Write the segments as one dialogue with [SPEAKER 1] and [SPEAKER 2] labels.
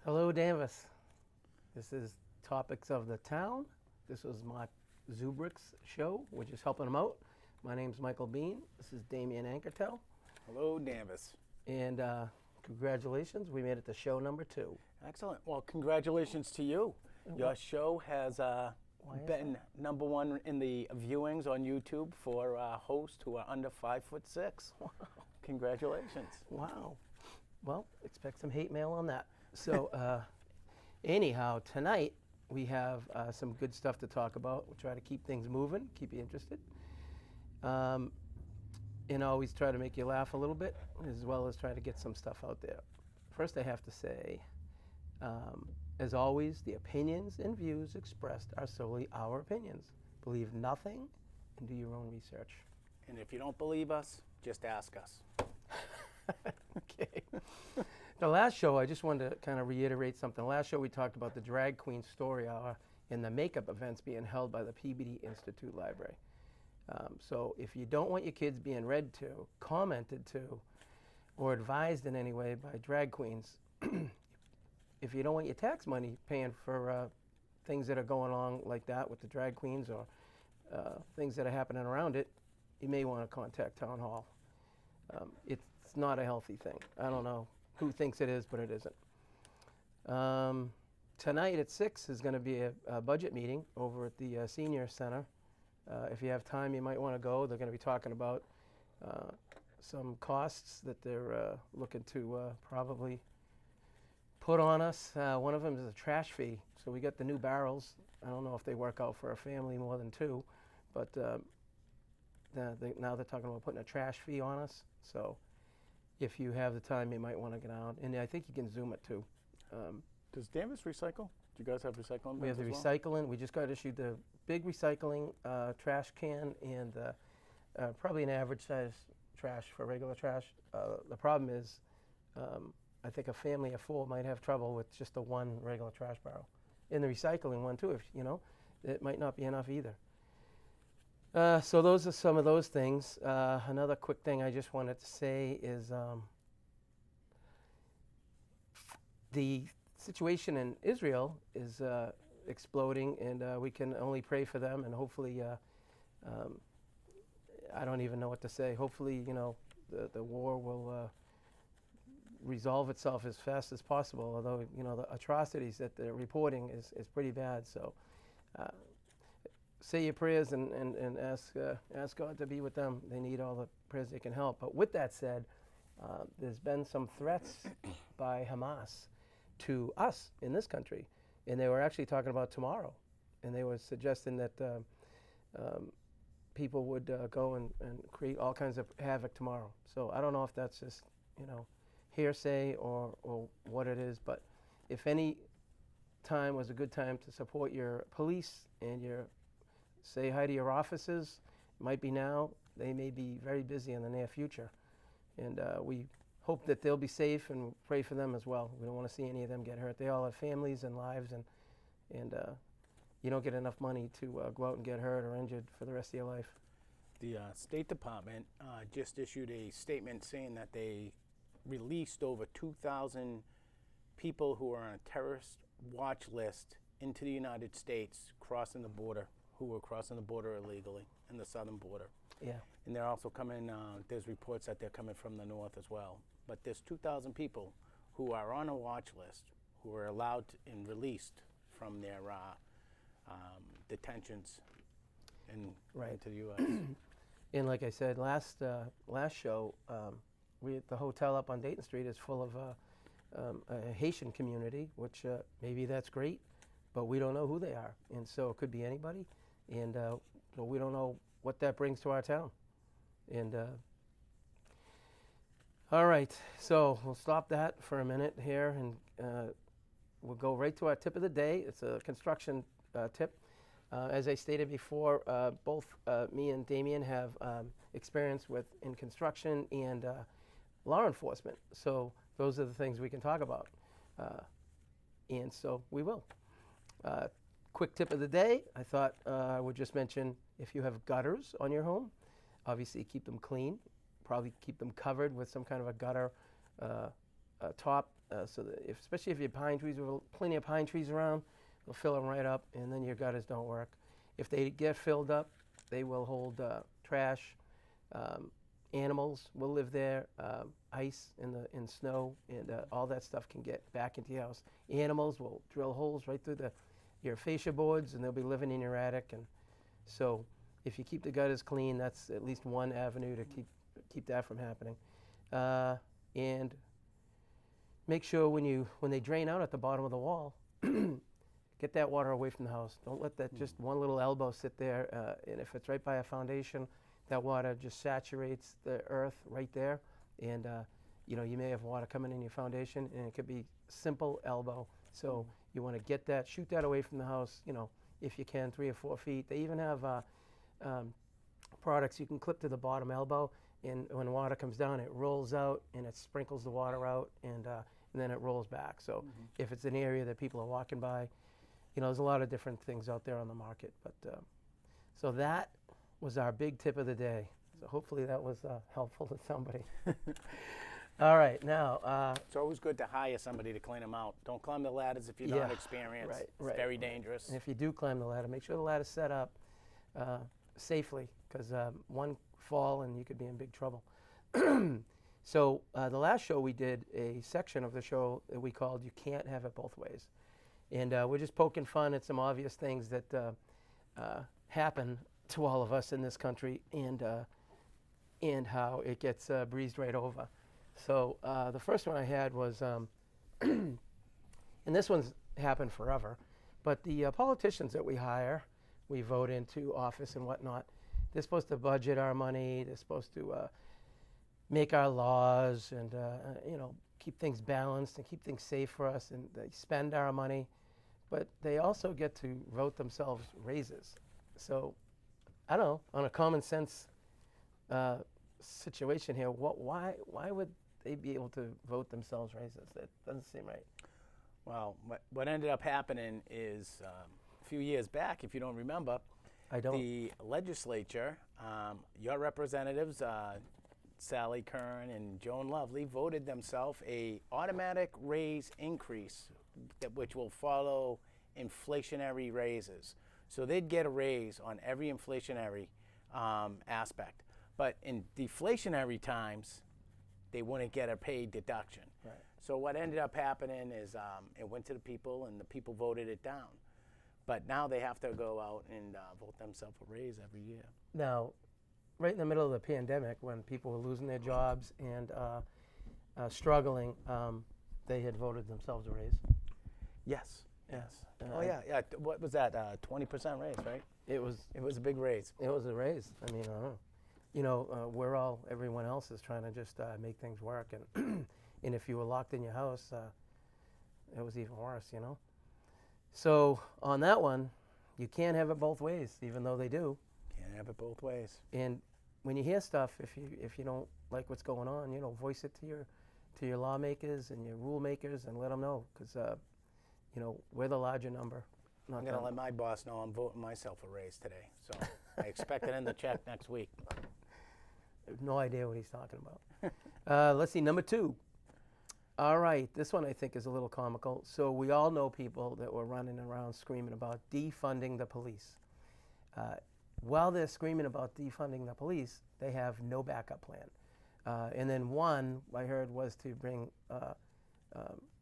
[SPEAKER 1] Hello, Danvers. This is Topics of the Town. This was Mark Zubrick's show. We're just helping him out. My name's Michael Bean. This is Damien Ankertel.
[SPEAKER 2] Hello, Danvers.
[SPEAKER 1] And congratulations, we made it to show number 2.
[SPEAKER 2] Excellent. Well, congratulations to you. Your show has been number 1 in the viewings on YouTube for hosts who are under 5'6". Wow. Congratulations.
[SPEAKER 1] Wow. Well, expect some hate mail on that. So, anyhow, tonight we have some good stuff to talk about. We'll try to keep things moving, keep you interested. And always try to make you laugh a little bit, as well as try to get some stuff out there. First, I have to say, as always, the opinions and views expressed are solely our opinions. Believe nothing and do your own research.
[SPEAKER 2] And if you don't believe us, just ask us.
[SPEAKER 1] Okay. The last show, I just wanted to kind of reiterate something. Last show, we talked about the Drag Queen Story Hour and the makeup events being held by the Peabody Institute Library. So if you don't want your kids being read to, commented to, or advised in any way by drag queens, if you don't want your tax money paying for things that are going on like that with the drag queens or things that are happening around it, you may want to contact Town Hall. It's not a healthy thing. I don't know who thinks it is, but it isn't. Tonight at 6 is going to be a budget meeting over at the Senior Center. If you have time, you might want to go. They're going to be talking about some costs that they're looking to probably put on us. One of them is a trash fee. So we got the new barrels. I don't know if they work out for a family more than 2, but now they're talking about putting a trash fee on us. So if you have the time, you might want to get out. And I think you can Zoom it too.
[SPEAKER 2] Does Danvers recycle? Do you guys have recycling?
[SPEAKER 1] We have the
[SPEAKER 2] bins as
[SPEAKER 1] recycling. We just got issued the big recycling trash can and probably an average size trash for regular trash. The problem is I think a family of 4 might have trouble with just the one regular trash barrel. And the recycling one too, if you know, it might not be enough either. So those are some of those things. Another quick thing I just wanted to say is the situation in Israel is exploding, and we can only pray for them, and hopefully, I don't even know what to say. Hopefully, you know, the war will resolve itself as fast as possible, although, you know, the atrocities that they're reporting is pretty bad. So say your prayers and ask God to be with them. They need all the prayers they can help. But with that said, there's been some threats by Hamas to us in this country, and they were actually talking about tomorrow, and they were suggesting that people would go and create all kinds of havoc tomorrow. So I don't know if that's just, you know, hearsay or what it is, but if any time was a good time to support your police and your say hi to your officers, it might be now. They may be very busy in the near future, and we hope that they'll be safe and pray for them as well. We don't want to see any of them get hurt. They all have families and lives, and you don't get enough money to go out and get hurt or injured for the rest of your life.
[SPEAKER 2] The State Department just issued a statement saying that they released over 2,000 people who are on a terrorist watch list into the United States crossing the border, who were crossing the border illegally in the southern border.
[SPEAKER 1] Yeah.
[SPEAKER 2] And they're also coming, there's reports that they're coming from the north as well. But there's 2,000 people who are on a watch list who are allowed and released from their detentions into the U.S.
[SPEAKER 1] And like I said, last show, the hotel up on Dayton Street is full of a Haitian community, which maybe that's great, but we don't know who they are. And so it could be anybody, and we don't know what that brings to our town. And all right, so we'll stop that for a minute here, and we'll go right to our tip of the day. It's a construction tip. As I stated before, both me and Damien have experience in construction and law enforcement. So those are the things we can talk about. And so we will. Quick tip of the day, I thought I would just mention if you have gutters on your home, obviously keep them clean. Probably keep them covered with some kind of a gutter top so that especially if you have pine trees, there are plenty of pine trees around, they'll fill them right up, and then your gutters don't work. If they get filled up, they will hold trash. Animals will live there. Ice in snow, and all that stuff can get back into your house. Animals will drill holes right through your fascia boards, and they'll be living in your attic. And so, if you keep the gutters clean, that's at least one avenue to keep that from happening. And make sure when they drain out at the bottom of the wall, get that water away from the house. Don't let that just one little elbow sit there. And if it's right by a foundation, that water just saturates the earth right there. And you may have water coming in your foundation, and it could be simple elbow. So you want to shoot that away from the house, if you can, 3 or 4 feet. They even have products you can clip to the bottom elbow, and when water comes down, it rolls out and it sprinkles the water out, and then it rolls back. So if it's an area that people are walking by, there's a lot of different things out there on the market. But so that was our big tip of the day. So hopefully that was helpful to somebody. All right, now.
[SPEAKER 2] It's always good to hire somebody to clean them out. Don't climb the ladders if you're not experienced. It's very dangerous.
[SPEAKER 1] And if you do climb the ladder, make sure the ladder's set up safely, because one fall and you could be in big trouble. So the last show we did a section of the show that we called "You Can't Have It Both Ways," and we're just poking fun at some obvious things that happen to all of us in this country, and how it gets breezed right over. So the first one I had was, and this one's happened forever, but the politicians that we hire, we vote into office and whatnot, they're supposed to budget our money, they're supposed to make our laws and keep things balanced and keep things safe for us, and they spend our money, but they also get to vote themselves raises. So I don't know, on a common sense situation here, why would they be able to vote themselves raises? That doesn't seem right.
[SPEAKER 2] Well, what ended up happening is a few years back, if you don't remember,
[SPEAKER 1] I don't.
[SPEAKER 2] The legislature, your representatives, Sally Kern and Joan Lovely, voted themselves a automatic raise increase which will follow inflationary raises. So they'd get a raise on every inflationary aspect. But in deflationary times, they wouldn't get a paid deduction.
[SPEAKER 1] Right.
[SPEAKER 2] So what ended up happening is it went to the people, and the people voted it down. But now they have to go out and vote themselves a raise every year.
[SPEAKER 1] Now, right in the middle of the pandemic, when people were losing their jobs and struggling, they had voted themselves a raise.
[SPEAKER 2] Yes. Yeah. What was that? 20% raise, right?
[SPEAKER 1] It was
[SPEAKER 2] a big raise.
[SPEAKER 1] It was a raise. I mean, I don't know. Everyone else is trying to just make things work, and and if you were locked in your house, it was even worse, So on that one, you can't have it both ways, even though they do.
[SPEAKER 2] Can't have it both ways.
[SPEAKER 1] And when you hear stuff, if you don't like what's going on, voice it to your lawmakers and your rule makers, and let them know, because we're the larger number.
[SPEAKER 2] I'm going to let my boss know I'm voting myself a raise today. So I expect it in the check next week.
[SPEAKER 1] I have no idea what he's talking about. Let's see, number 2. All right, this one I think is a little comical. So we all know people that were running around screaming about defunding the police. While they're screaming about defunding the police, they have no backup plan. And then one I heard was to bring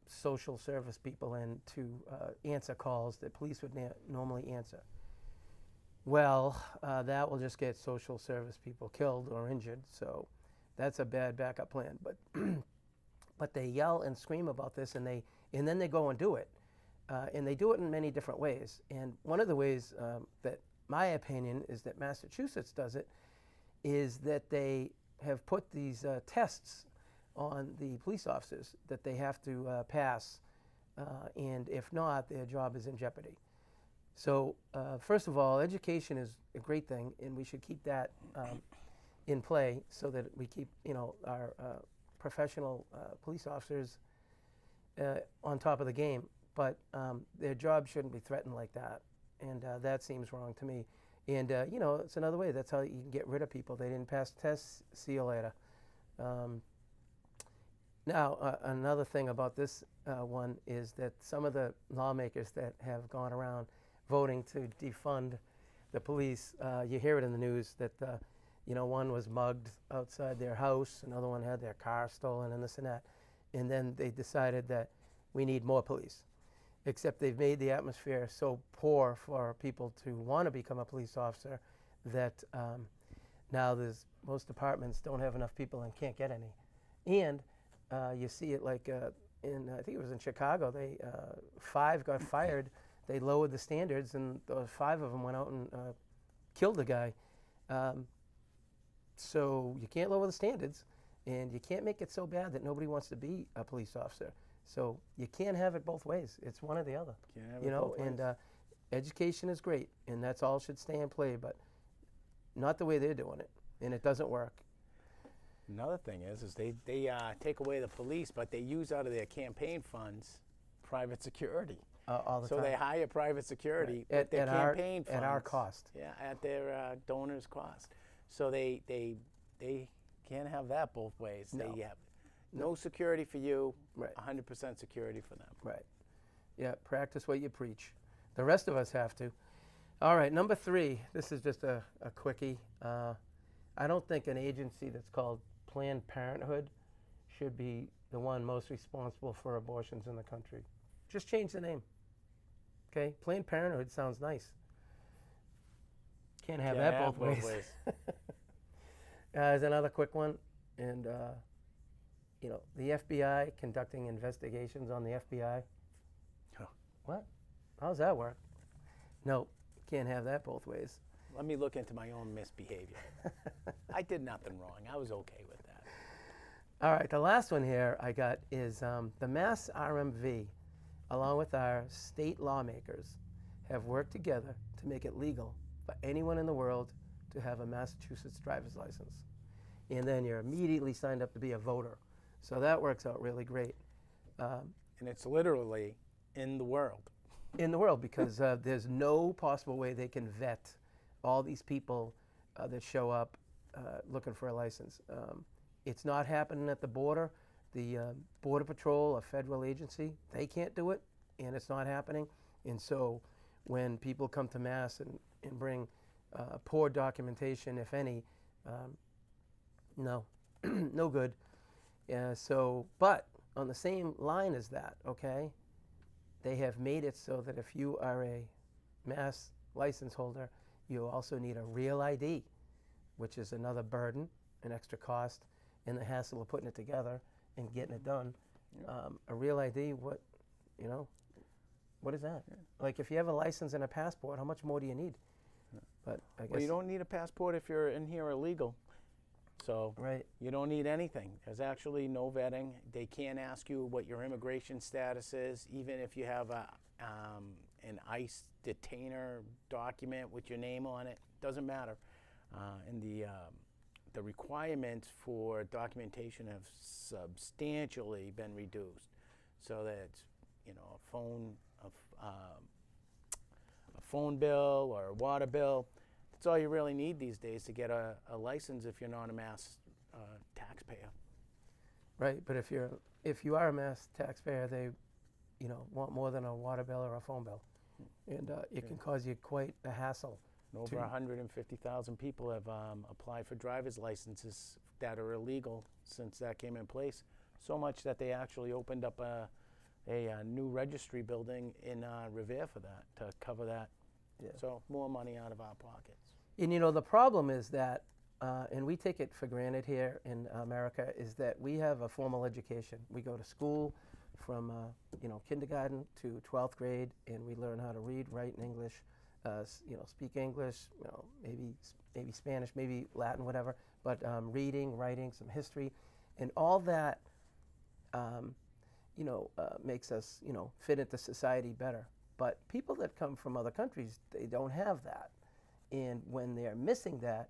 [SPEAKER 1] social service people in to answer calls that police would normally answer. Well, that will just get social service people killed or injured, so that's a bad backup plan. But but they yell and scream about this, and then they go and do it, and they do it in many different ways. And one of the ways that my opinion is that Massachusetts does it is that they have put these tests on the police officers that they have to pass, and if not, their job is in jeopardy. So first of all, education is a great thing, and we should keep that in play so that we keep our professional police officers on top of the game. But their job shouldn't be threatened like that, and that seems wrong to me. And it's another way. That's how you can get rid of people. They didn't pass tests. See you later. Now, another thing about this one is that some of the lawmakers that have gone around voting to defund the police, you hear it in the news that, one was mugged outside their house, another one had their car stolen, and this and that. And then they decided that we need more police. Except they've made the atmosphere so poor for people to want to become a police officer that now most departments don't have enough people and can't get any. And you see it like I think it was in Chicago, 5 got fired. They lowered the standards, and those 5 of them went out and killed the guy. So you can't lower the standards, and you can't make it so bad that nobody wants to be a police officer. So you can't have it both ways. It's one or the other.
[SPEAKER 2] Can't have it both ways.
[SPEAKER 1] And education is great, and that's all should stay in play, but not the way they're doing it, and it doesn't work.
[SPEAKER 2] Another thing is they take away the police, but they use out of their campaign funds private security.
[SPEAKER 1] All the
[SPEAKER 2] So
[SPEAKER 1] time.
[SPEAKER 2] they hire private security
[SPEAKER 1] Right.
[SPEAKER 2] with their campaign funds.
[SPEAKER 1] At our cost.
[SPEAKER 2] Yeah, at their donors' cost. So they can't have that both ways.
[SPEAKER 1] No.
[SPEAKER 2] They have no security for you,
[SPEAKER 1] Right.
[SPEAKER 2] 100% security for them.
[SPEAKER 1] Right. Yeah, practice what you preach. The rest of us have to. All right, number 3. This is just a quickie. I don't think an agency that's called Planned Parenthood should be the one most responsible for abortions in the country. Just change the name. Okay? Planned Parenthood sounds nice. Can't have
[SPEAKER 2] Can't
[SPEAKER 1] that
[SPEAKER 2] have
[SPEAKER 1] both
[SPEAKER 2] both
[SPEAKER 1] ways.
[SPEAKER 2] ways.
[SPEAKER 1] There's another quick one. And, the FBI conducting investigations on the FBI.
[SPEAKER 2] Huh.
[SPEAKER 1] What? How's that work? No, can't have that both ways.
[SPEAKER 2] Let me look into my own misbehavior. I did nothing wrong. I was okay with that.
[SPEAKER 1] All right, the last one here I got is the Mass RMV, along with our state lawmakers, have worked together to make it legal for anyone in the world to have a Massachusetts driver's license. And then you're immediately signed up to be a voter. So that works out really great.
[SPEAKER 2] And it's literally in the world.
[SPEAKER 1] In the world, because there's no possible way they can vet all these people that show up looking for a license. It's not happening at the border. The Border Patrol, a federal agency, they can't do it, and it's not happening. And so when people come to Mass and bring poor documentation, if any, no, no good. But on the same line as that, okay, they have made it so that if you are a Mass license holder, you also need a real ID, which is another burden, an extra cost, and the hassle of putting it together and getting it done. A real ID, what is that?
[SPEAKER 2] Yeah.
[SPEAKER 1] Like if you have a license and a passport, how much more do you need? But I guess
[SPEAKER 2] Well, you don't need a passport if you're in here illegal. So
[SPEAKER 1] right.
[SPEAKER 2] you don't need anything. There's actually no vetting. They can't ask you what your immigration status is, even if you have an ICE detainer document with your name on it. Doesn't matter. And the requirements for documentation have substantially been reduced, so that a phone bill or a water bill. That's all you really need these days to get a license if you're not a Mass taxpayer.
[SPEAKER 1] Right, but if you are a Mass taxpayer, they, want more than a water bill or a phone bill, and it can cause you quite a hassle.
[SPEAKER 2] Over 150,000 people have applied for driver's licenses that are illegal since that came in place. So much that they actually opened up a new registry building in Revere for that, to cover that.
[SPEAKER 1] Yeah.
[SPEAKER 2] So more money out of our pockets.
[SPEAKER 1] And the problem is that, and we take it for granted here in America, is that we have a formal education. We go to school from kindergarten to 12th grade, and we learn how to read, write in English, speak English, maybe Spanish, maybe Latin, whatever. But reading, writing, some history, and all that, makes us, fit into society better. But people that come from other countries, they don't have that. And when they're missing that,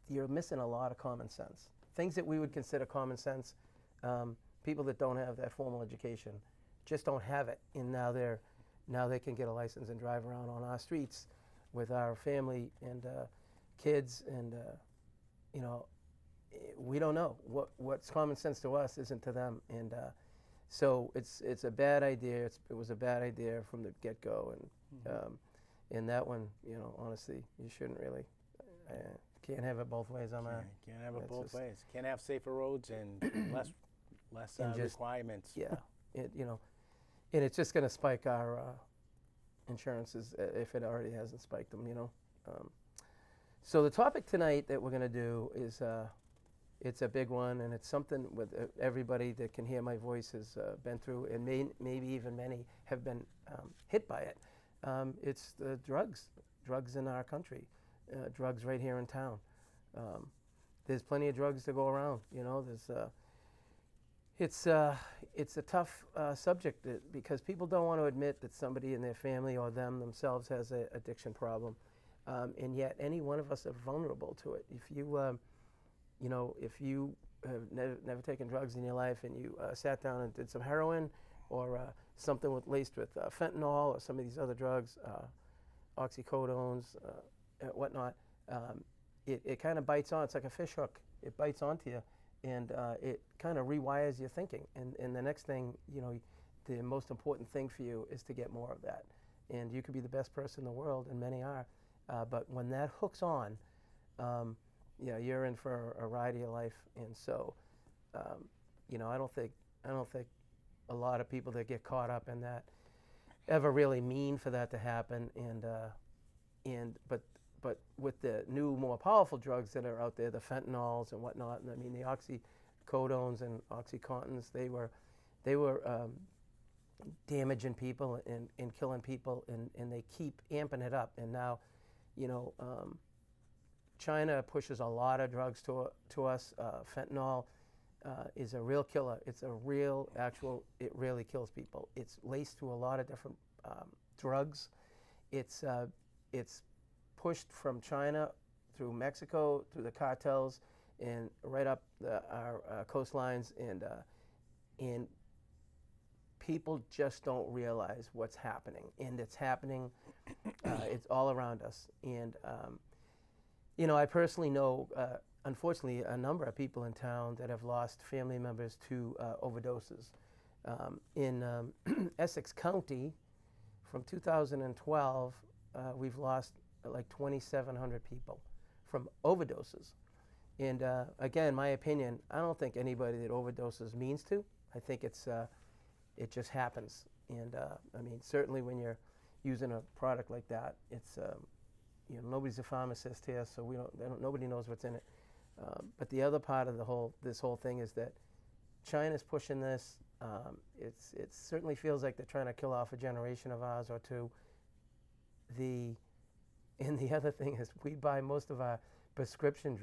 [SPEAKER 1] you're missing a lot of common sense. Things that we would consider common sense, people that don't have that formal education just don't have it. And now they can get a license and drive around on our streets with our family and kids and, we don't know what's common sense to us isn't to them, and so it's a bad idea. It was a bad idea from the get-go, and that one, honestly, you shouldn't really. Can't have it both ways on that.
[SPEAKER 2] Can't have it
[SPEAKER 1] That's
[SPEAKER 2] both
[SPEAKER 1] just-
[SPEAKER 2] ways. Can't have safer roads and less
[SPEAKER 1] And just-
[SPEAKER 2] requirements.
[SPEAKER 1] Yeah, and it's just going to spike our insurances if it already hasn't spiked them. So the topic tonight that we're going to do is it's a big one, and it's something with everybody that can hear my voice has been through, and maybe even many have been hit by it. It's the drugs in our country, drugs right here in town. There's plenty of drugs to go around. It's a tough subject because people don't want to admit that somebody in their family or them themselves has an addiction problem, and yet any one of us are vulnerable to it. If you have never taken drugs in your life and you sat down and did some heroin or something laced with fentanyl or some of these other drugs, oxycodones, whatnot, it kind of bites on. It's like a fish hook. It bites onto you, and it kind of rewires your thinking. And the next thing, the most important thing for you is to get more of that. And you could be the best person in the world, and many are, but when that hooks on, you're in for a ride of your life. And so, I don't think a lot of people that get caught up in that ever really mean for that to happen. But with the new, more powerful drugs that are out there, the fentanyls and whatnot, and I mean the oxycodones and oxycontins, they were damaging people and killing people, and they keep amping it up. And now, China pushes a lot of drugs to us. Fentanyl is a real killer. It's a real, it really kills people. It's laced to a lot of different drugs. It's pushed from China through Mexico, through the cartels, and right up our coastlines, and people just don't realize what's happening, and it's happening. It's all around us, and I personally know, unfortunately, a number of people in town that have lost family members to overdoses. In Essex County, from 2012, we've lost like 2,700 people from overdoses. And again, my opinion, I don't think anybody that overdoses means to. I think it just happens. And I mean, certainly when you're using a product like that, it's nobody's a pharmacist here, so nobody knows what's in it. But the other part of this whole thing is that China's pushing this. It certainly feels like they're trying to kill off a generation of ours or two. And the other thing is we buy most of our prescription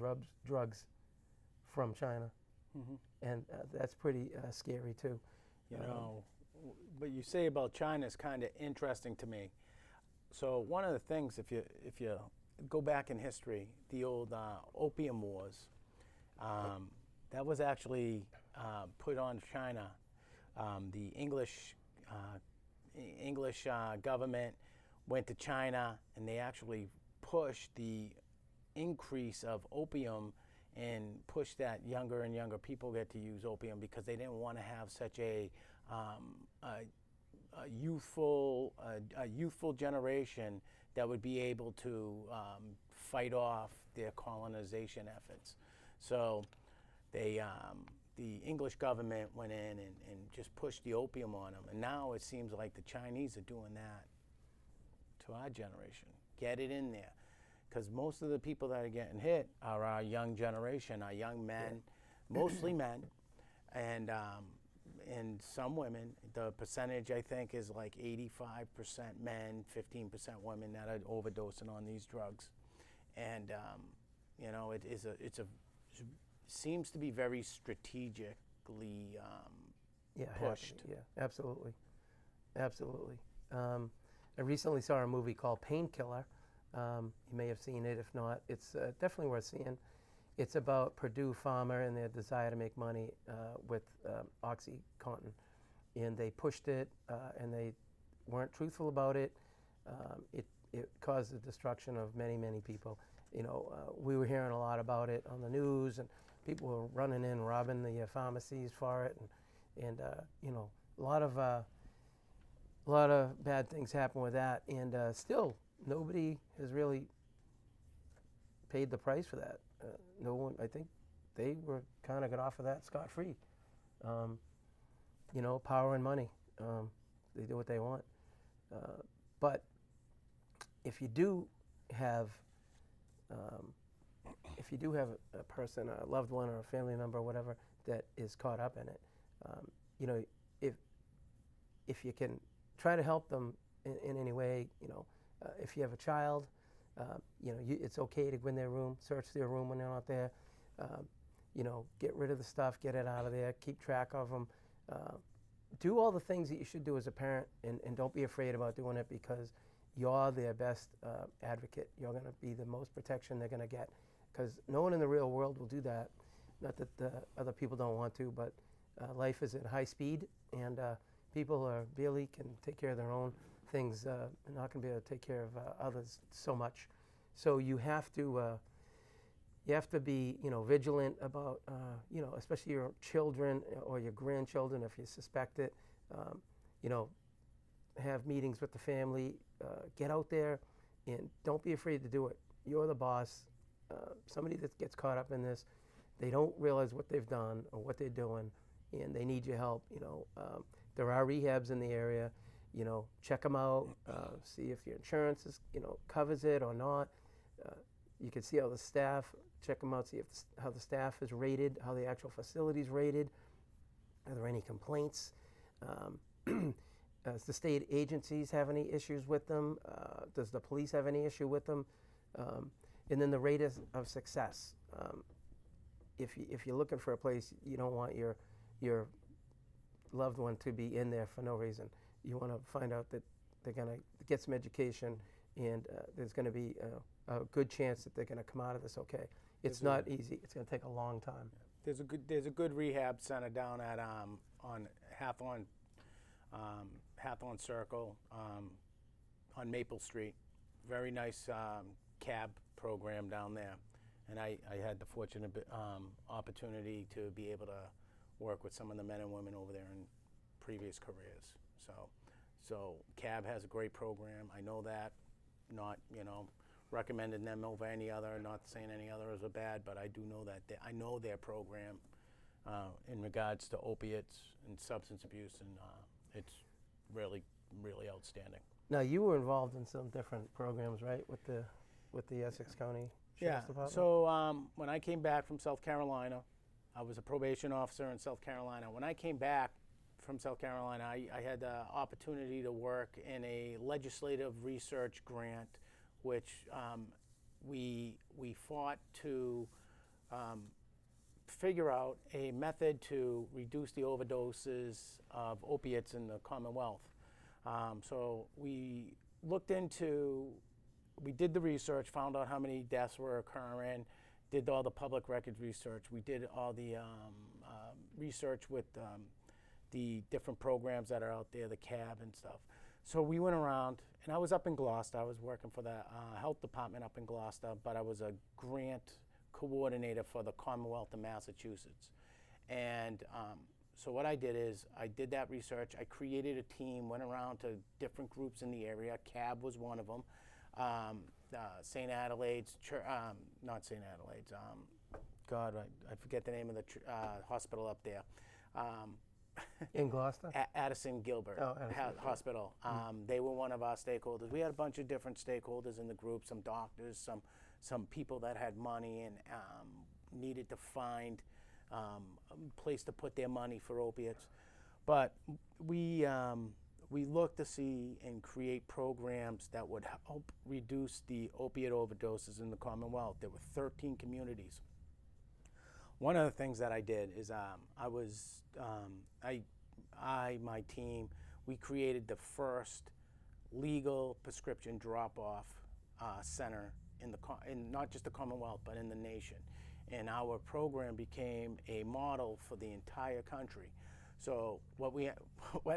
[SPEAKER 1] drugs from China, and that's pretty scary too.
[SPEAKER 2] What you say about China is kind of interesting to me. So one of the things, if you go back in history, the old Opium Wars, that was actually put on China. The English government went to China, and they actually pushed the increase of opium and pushed that younger and younger people get to use opium because they didn't want to have such a youthful generation that would be able to fight off their colonization efforts. So they, the English government went in and just pushed the opium on them. And now it seems like the Chinese are doing that to our generation. Get it in there. Because most of the people that are getting hit are our young generation, our young men, mostly men, and some women. The percentage, I think, is like 85% men, 15% women that are overdosing on these drugs. And, it seems to be very strategically pushed.
[SPEAKER 1] Yeah, absolutely. I recently saw a movie called Painkiller. You may have seen it. If not, it's definitely worth seeing. It's about Purdue Pharma and their desire to make money with OxyContin. And they pushed it, and they weren't truthful about it. It caused the destruction of many, many people. We were hearing a lot about it on the news, and people were running in, robbing the pharmacies for it, and you know, a lot of bad things happen with that, and still nobody has really paid the price for that. No one, I think, they were kind of got off of that scot-free. You know, power and money. They do what they want. But if you do have, a person, a loved one, or a family member, or whatever, that is caught up in it, you know, if you can try to help them in any way, you know, if you have a child, you know, it's okay to go in their room, search their room when they're not there. You know, get rid of the stuff, get it out of there, keep track of them. Do all the things that you should do as a parent, and don't be afraid about doing it, because you're their best advocate. You're going to be the most protection they're going to get, because no one in the real world will do that. Not that other people don't want to, but life is at high speed, and people really can take care of their own things. They're not going to be able to take care of others so much. So you have to be, you know, vigilant about, you know, especially your children or your grandchildren, if you suspect it. You know, have meetings with the family. Get out there, and don't be afraid to do it. You're the boss. Somebody that gets caught up in this, they don't realize what they've done or what they're doing, and they need your help. You know, there are rehabs in the area. You know, check them out. See if your insurance is, you know, covers it or not. You can see how the staff, check them out, see if how the staff is rated, how the actual facility is rated. Are there any complaints? Does the state agencies have any issues with them? Does the police have any issue with them? And then the rate of success. If you're looking for a place, you don't want your loved one to be in there for no reason. You want to find out that they're going to get some education, and there's going to be a good chance that they're going to come out of this okay. It's not easy. It's going to take a long time.
[SPEAKER 2] There's a good rehab center down at on Hathorn Circle on Maple Street. Very nice cab program down there, and I had the fortunate opportunity to be able to work with some of the men and women over there in previous careers. So cab has a great program. I know that. Not, you know, recommending them over any other. Not saying any others are bad, but I do know that I know their program in regards to opiates and substance abuse, and it's really, really outstanding.
[SPEAKER 1] Now, you were involved in some different programs, right, with the Essex County Sheriff's Department?
[SPEAKER 2] So when I came back from South Carolina, I was a probation officer in South Carolina. When I came back from South Carolina, I had the opportunity to work in a legislative research grant, which we fought to figure out a method to reduce the overdoses of opiates in the Commonwealth. So we did the research, found out how many deaths were occurring, did all the public records research. We did all the research with the different programs that are out there, the CAB and stuff. So we went around, and I was up in Gloucester. I was working for the health department up in Gloucester, but I was a grant coordinator for the Commonwealth of Massachusetts. And so what I did is I did that research. I created a team, went around to different groups in the area. CAB was one of them. St. Adelaide's, not St. Adelaide's, God, I forget the name of the hospital up there.
[SPEAKER 1] In Gloucester?
[SPEAKER 2] Addison Gilbert Hospital. They were one of our stakeholders. We had a bunch of different stakeholders in the group, some doctors, some people that had money and needed to find a place to put their money for opiates. But we looked to see and create programs that would help reduce the opiate overdoses in the Commonwealth. There were 13 communities. One of the things that I did is my team, we created the first legal prescription drop-off center in not just the Commonwealth, but in the nation. And our program became a model for the entire country. So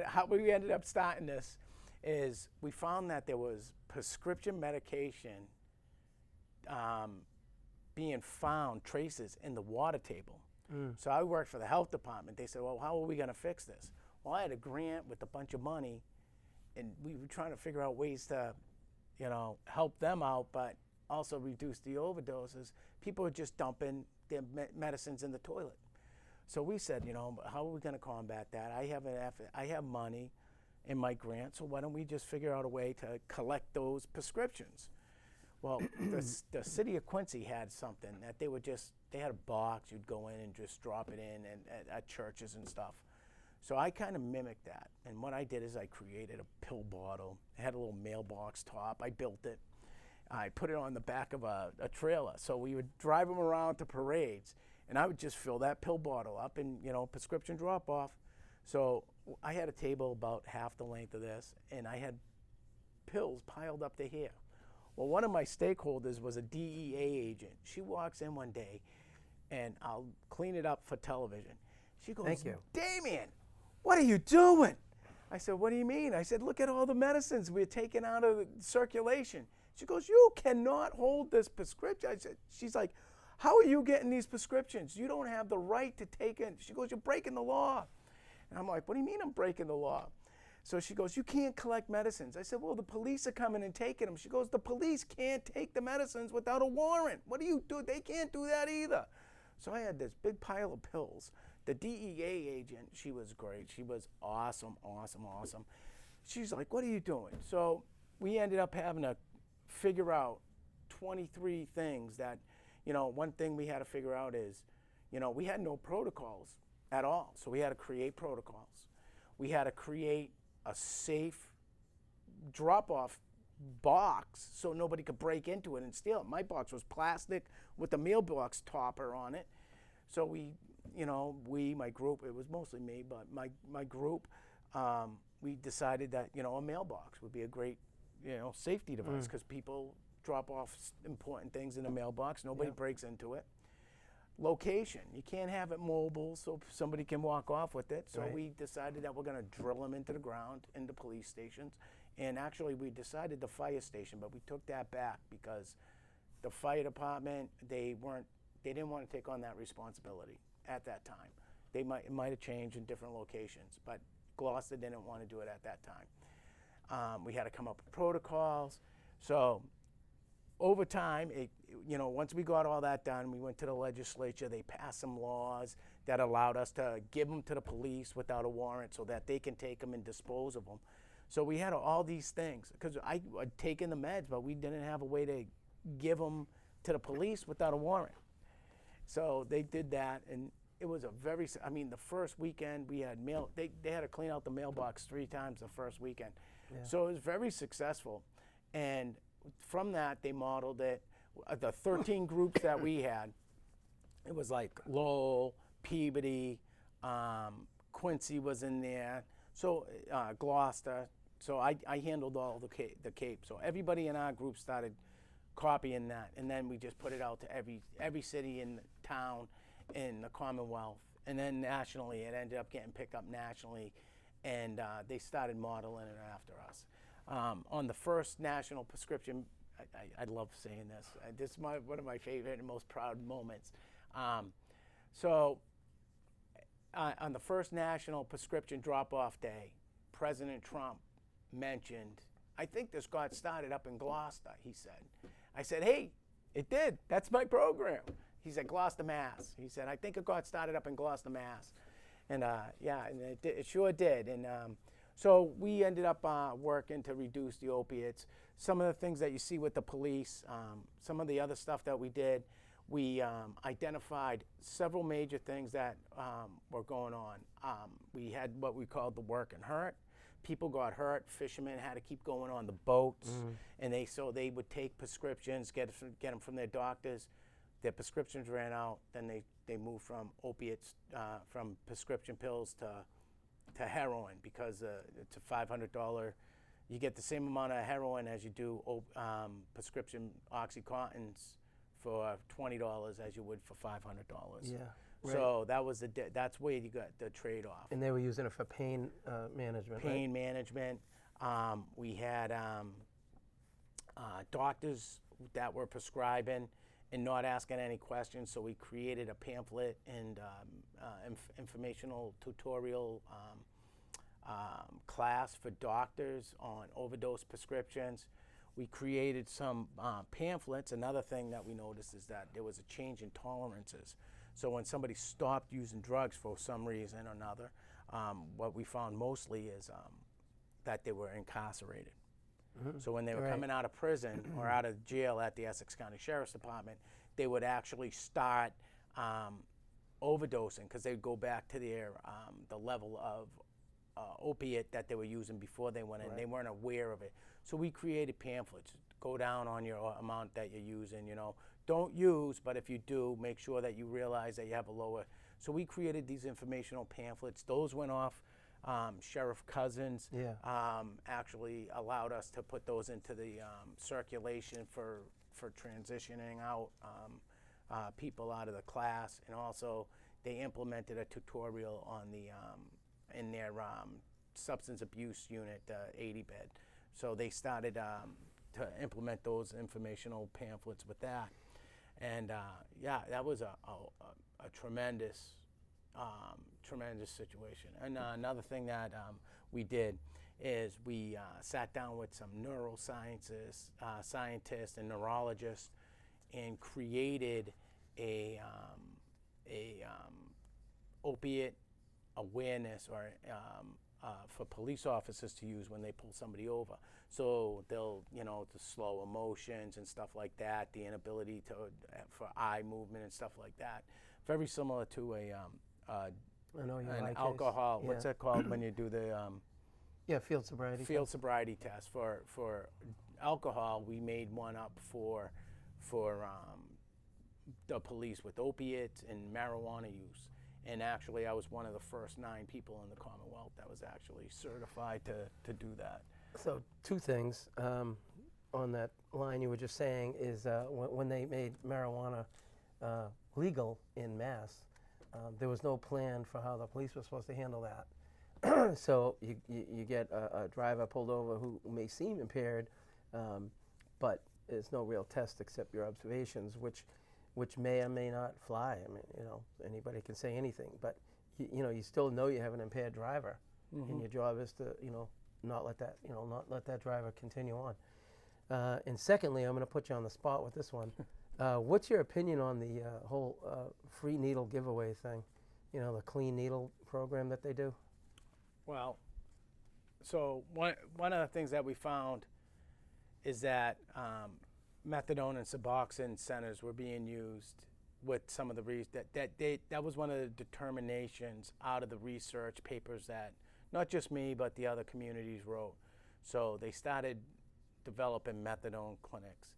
[SPEAKER 2] how we ended up starting this is we found that there was prescription medication being found traces in the water table. So I worked for the health department. They said, well, how are we going to fix this? Well, I had a grant with a bunch of money, and we were trying to figure out ways to, help them out, but also reduce the overdoses. People are just dumping their medicines in the toilet. So we said, how are we going to combat that? I have money in my grant, so why don't we just figure out a way to collect those prescriptions? Well, the city of Quincy had something that they had a box, you'd go in and just drop it in and at churches and stuff. So I kind of mimicked that. And what I did is I created a pill bottle. It had a little mailbox top. I built it. I put it on the back of a trailer. So we would drive them around to parades, and I would just fill that pill bottle up and, prescription drop off. So I had a table about half the length of this, and I had pills piled up to here. Well, one of my stakeholders was a DEA agent. She walks in one day, and I'll clean it up for television. She goes,
[SPEAKER 1] Thank you.
[SPEAKER 2] Damien, what are you doing? I said, what do you mean? I said, look at all the medicines we're taking out of circulation. She goes, you cannot hold this prescription. She's like, how are you getting these prescriptions? You don't have the right to take it. She goes, you're breaking the law. And I'm like, what do you mean I'm breaking the law? So she goes, you can't collect medicines. I said, well, the police are coming and taking them. She goes, the police can't take the medicines without a warrant. What do you do? They can't do that either. So I had this big pile of pills. The DEA agent, she was great. She was awesome. She's like, what are you doing? So we ended up having to figure out 23 things that, one thing we had to figure out is, we had no protocols at all. So we had to create protocols. We had to create a safe drop-off box so nobody could break into it and steal it. My box was plastic with a mailbox topper on it. So my group, it was mostly me, but my group, we decided that, a mailbox would be a great, safety device because people drop off important things in a mailbox. Nobody breaks into it. Location, you can't have it mobile so somebody can walk off with it. So we decided that we're going to drill them into the ground, into police stations. And actually we decided the fire station, but we took that back because the fire department, they didn't want to take on that responsibility at that time. It might have changed in different locations, but Gloucester didn't want to do it at that time. We had to come up with protocols. So over time, once we got all that done, we went to the legislature. They passed some laws that allowed us to give them to the police without a warrant so that they can take them and dispose of them. So we had all these things because I'd taken the meds, but we didn't have a way to give them to the police without a warrant. So they did that, and it was the first weekend we had they had to clean out the mailbox 3 times the first weekend. Yeah. So it was very successful. And from that, they modeled it. The 13 groups that we had, it was like Lowell, Peabody, Quincy was in there, so Gloucester. So I handled all the Cape. So everybody in our group started copying that, and then we just put it out to every city in the town in the Commonwealth, and then nationally it ended up getting picked up nationally, and they started modeling it after us. On the first national prescription, I love saying this. This is one of my favorite and most proud moments. So on the first national prescription drop-off day, President Trump mentioned, I think this got started up in Gloucester, he said. I said, hey, it did. That's my program. He said, Gloucester, Mass. He said, I think it got started up in Gloucester, Mass. And and it sure did. And so we ended up working to reduce the opiates. Some of the things that you see with the police, some of the other stuff that we did, we identified several major things that were going on. We had what we called the work and hurt. People got hurt. Fishermen had to keep going on the boats, and they would take prescriptions, get them from their doctors. Their prescriptions ran out. Then they moved from opiates, from prescription pills to heroin because it's a $500. You get the same amount of heroin as you do prescription OxyContins for $20 as you would for $500.
[SPEAKER 1] Yeah. Right.
[SPEAKER 2] So that's where you got the trade-off.
[SPEAKER 1] And they were using it for pain management.
[SPEAKER 2] Pain management. We had doctors that were prescribing, and not asking any questions. So we created a pamphlet and informational tutorial class for doctors on overdose prescriptions. We created some pamphlets. Another thing that we noticed is that there was a change in tolerances. So when somebody stopped using drugs for some reason or another, what we found mostly is that they were incarcerated. So when they were coming out of prison or out of jail at the Essex County Sheriff's Department, they would actually start overdosing because they'd go back to their the level of opiate that they were using before they went in. They weren't aware of it. So we created pamphlets. Go down on your amount that you're using, you know. Don't use, but if you do, make sure that you realize that you have a lower. So we created these informational pamphlets. Those went off. Sheriff Cousins actually allowed us to put those into the circulation for transitioning out people out of the class, and also they implemented a tutorial on the in their substance abuse unit, 80 bed. So they started to implement those informational pamphlets with that, and yeah, that was a tremendous. Tremendous situation. And another thing that we did is we sat down with some neuroscientists, scientists, and neurologists, and created a opiate awareness or for police officers to use when they pull somebody over. So they'll, you know, the slow emotions and stuff like that, the inability to for eye movement and stuff like that. Very similar to an alcohol. What's that called when you do the
[SPEAKER 1] field sobriety.
[SPEAKER 2] Field sobriety test for alcohol. We made one up for the police with opiates and marijuana use. And actually, I was one of the first 9 people in the Commonwealth that was actually certified to do that.
[SPEAKER 1] So 2 things on that line you were just saying is when they made marijuana legal in Mass, there was no plan for how the police were supposed to handle that. So you get a driver pulled over who may seem impaired, but there's no real test except your observations, which may or may not fly. I mean, you know, anybody can say anything, but you know, you still know you have an impaired driver, and your job is to, you know, not let that driver continue on. And secondly, I'm going to put you on the spot with this one. What's your opinion on the whole free needle giveaway thing? You know, the clean needle program that they do?
[SPEAKER 2] Well, so one of the things that we found is that methadone and Suboxone centers were being used with some of the that was one of the determinations out of the research papers that not just me but the other communities wrote. So they started developing methadone clinics.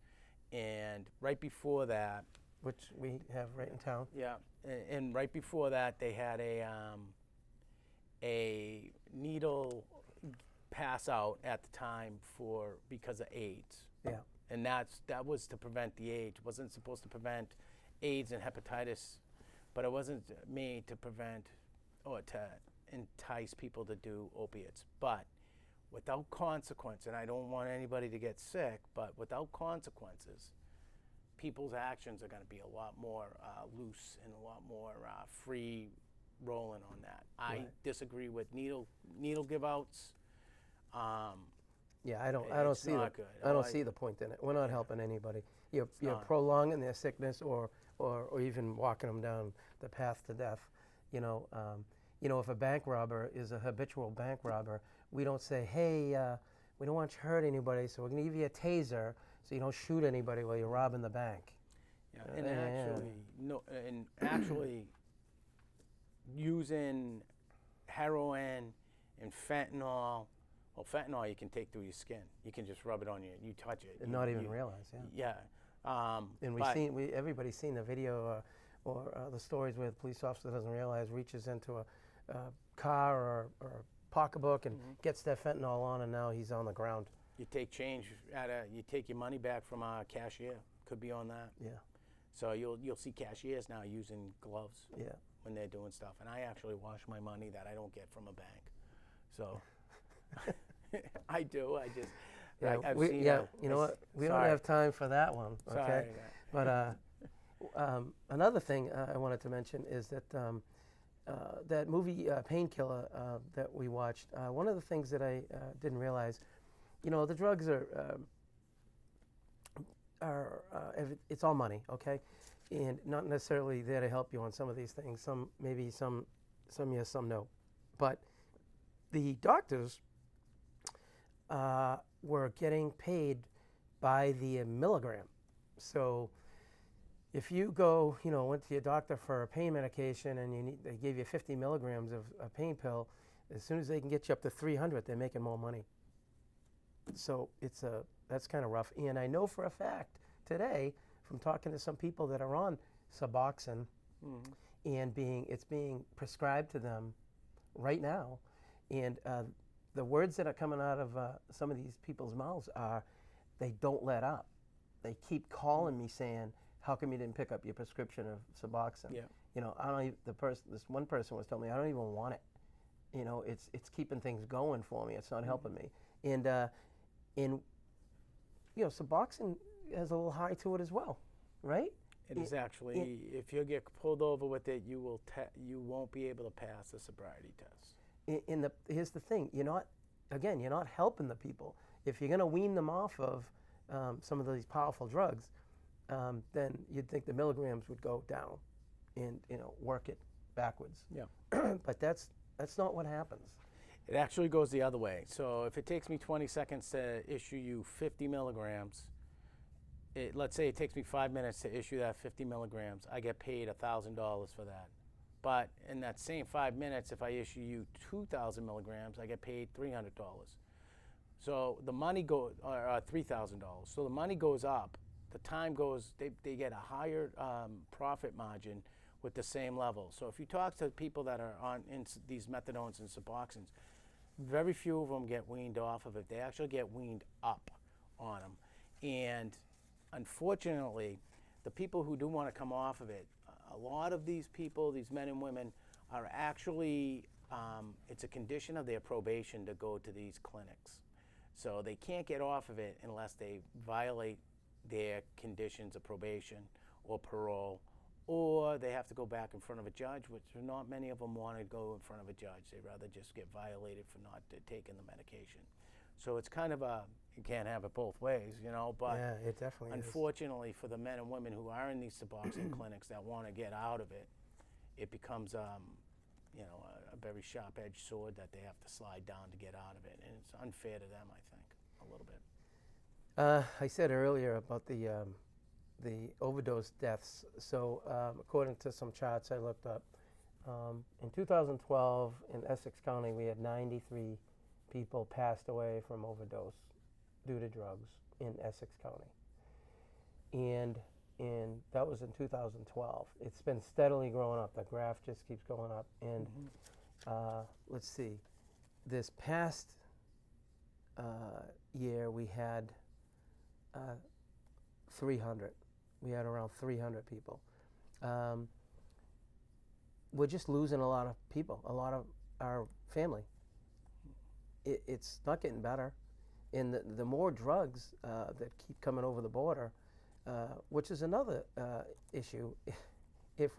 [SPEAKER 2] And right before that,
[SPEAKER 1] which we have right in town.
[SPEAKER 2] Yeah, and right before that, they had a needle pass out at the time because of AIDS.
[SPEAKER 1] Yeah,
[SPEAKER 2] and that was to prevent the AIDS. It wasn't supposed to prevent AIDS and hepatitis, but it wasn't made to prevent or to entice people to do opiates. But without consequence, and I don't want anybody to get sick, but without consequences, people's actions are going to be a lot more loose and a lot more free rolling on that. I disagree with needle give outs.
[SPEAKER 1] Yeah, I don't see the point in it. We're not helping anybody. You're prolonging their sickness or even walking them down the path to death. You know, if a bank robber is a habitual bank robber, we don't say, hey, we don't want you to hurt anybody, so we're going to give you a taser so you don't shoot anybody while you're robbing the bank.
[SPEAKER 2] Yeah, and actually using heroin and fentanyl. Well, fentanyl you can take through your skin. You can just rub it on you touch it.
[SPEAKER 1] And not even realize,
[SPEAKER 2] Yeah.
[SPEAKER 1] And everybody's seen the video or the stories where the police officer doesn't realize, reaches into a car or pocketbook and gets that fentanyl on, and now he's on the ground.
[SPEAKER 2] You take change you take your money back from a cashier. Could be on that.
[SPEAKER 1] Yeah.
[SPEAKER 2] So you'll see cashiers now using gloves.
[SPEAKER 1] Yeah.
[SPEAKER 2] When they're doing stuff, and I actually wash my money that I don't get from a bank. So I do. I just
[SPEAKER 1] you know what? We don't have time for that one. Okay.
[SPEAKER 2] Sorry.
[SPEAKER 1] But Another thing I wanted to mention is that that movie Painkiller that we watched. One of the things that I didn't realize, the drugs it's all money, okay, and not necessarily there to help you on some of these things. Some maybe some yes, some no, but the doctors were getting paid by the milligram. So if you went to your doctor for a pain medication and they gave you 50 milligrams of a pain pill, as soon as they can get you up to 300, they're making more money. So that's kind of rough. And I know for a fact today from talking to some people that are on Suboxone, and it's being prescribed to them right now. And the words that are coming out of some of these people's mouths are, they don't let up. They keep calling me saying, how come you didn't pick up your prescription of Suboxone?
[SPEAKER 2] Yeah.
[SPEAKER 1] I don't even, this one person was telling me, I don't even want it. It's keeping things going for me. It's not helping me. And Suboxone has a little high to it as well, right?
[SPEAKER 2] It is actually, if you get pulled over with it, you won't be able to pass the sobriety test.
[SPEAKER 1] Here's the thing, you're not helping the people. If you're going to wean them off of some of these powerful drugs, then you'd think the milligrams would go down and work it backwards.
[SPEAKER 2] Yeah.
[SPEAKER 1] But that's not what happens.
[SPEAKER 2] It actually goes the other way. So if it takes me 20 seconds to issue you 50 milligrams, let's say it takes me 5 minutes to issue that 50 milligrams, I get paid $1,000 for that. But in that same 5 minutes, if I issue you 2,000 milligrams, I get paid $300. So the money goes, or $3,000. So the money goes up. The time goes, they get a higher profit margin with the same level. So if you talk to people that are on these methadones and Suboxones, very few of them get weaned off of it. They actually get weaned up on them. And unfortunately, the people who do want to come off of it, a lot of these people, these men and women, are actually, it's a condition of their probation to go to these clinics. So they can't get off of it unless they violate their conditions of probation or parole, or they have to go back in front of a judge, which not many of them want to go in front of a judge. They'd rather just get violated for not taking the medication. So it's kind of you can't have it both ways, but
[SPEAKER 1] yeah, it definitely
[SPEAKER 2] unfortunately for the men and women who are in these Suboxone clinics that want to get out of it, it becomes a very sharp-edged sword that they have to slide down to get out of it. And it's unfair to them, I think, a little bit.
[SPEAKER 1] I said earlier about the overdose deaths. So according to some charts I looked up, in 2012 in Essex County we had 93 people passed away from overdose due to drugs in Essex County. And that was in 2012. It's been steadily growing up. The graph just keeps going up. And let's see, this past year we had 300. We had around 300 people. We're just losing a lot of people, a lot of our family. It's not getting better. And the more drugs that keep coming over the border, which is another issue. If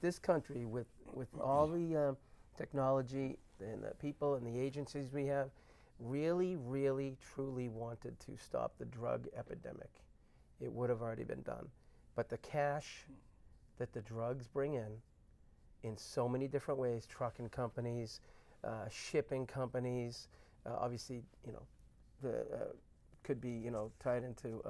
[SPEAKER 1] this country, with all the technology and the people and the agencies we have, really, really, truly wanted to stop the drug epidemic, it would have already been done. But the cash that the drugs bring in so many different ways, trucking companies, shipping companies, obviously, could be, tied into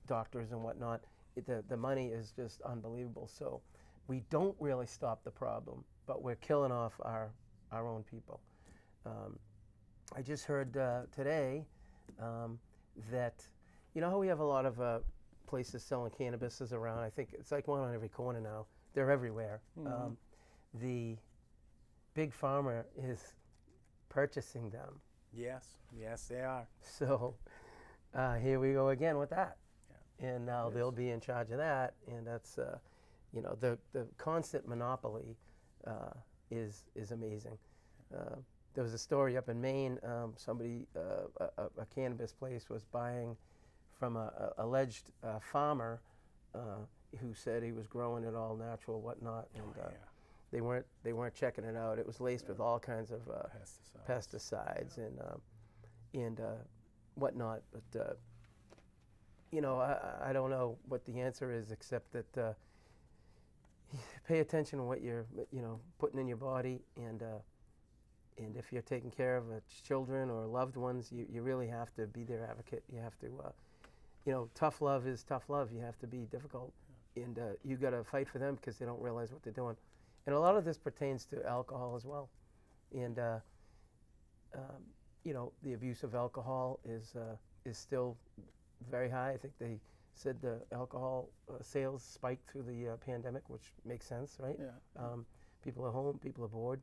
[SPEAKER 1] doctors and whatnot. The money is just unbelievable. So we don't really stop the problem, but we're killing off our own people. I just heard today that, how we have a lot of places selling cannabises around. I think it's like one on every corner now. They're everywhere.
[SPEAKER 2] Mm-hmm.
[SPEAKER 1] The big pharma is purchasing them.
[SPEAKER 2] Yes, they are.
[SPEAKER 1] So here we go again with that.
[SPEAKER 2] Yeah.
[SPEAKER 1] And now they'll be in charge of that. And that's, the constant monopoly is amazing. There was a story up in Maine. Somebody, a cannabis place, was buying from a alleged farmer who said he was growing it all natural, whatnot, and
[SPEAKER 2] yeah.
[SPEAKER 1] they weren't checking it out. It was laced with all kinds of
[SPEAKER 2] Pesticides.
[SPEAKER 1] pesticides and whatnot. But I don't know what the answer is, except that pay attention to what you're putting in your body, and if you're taking care of children or loved ones, you really have to be their advocate. You have to, tough love is tough love. You have to be difficult, and you got to fight for them because they don't realize what they're doing. And a lot of this pertains to alcohol as well, and the abuse of alcohol is still very high. I think they said the alcohol sales spiked through the pandemic, which makes sense, right?
[SPEAKER 2] Yeah.
[SPEAKER 1] People are home, people are bored,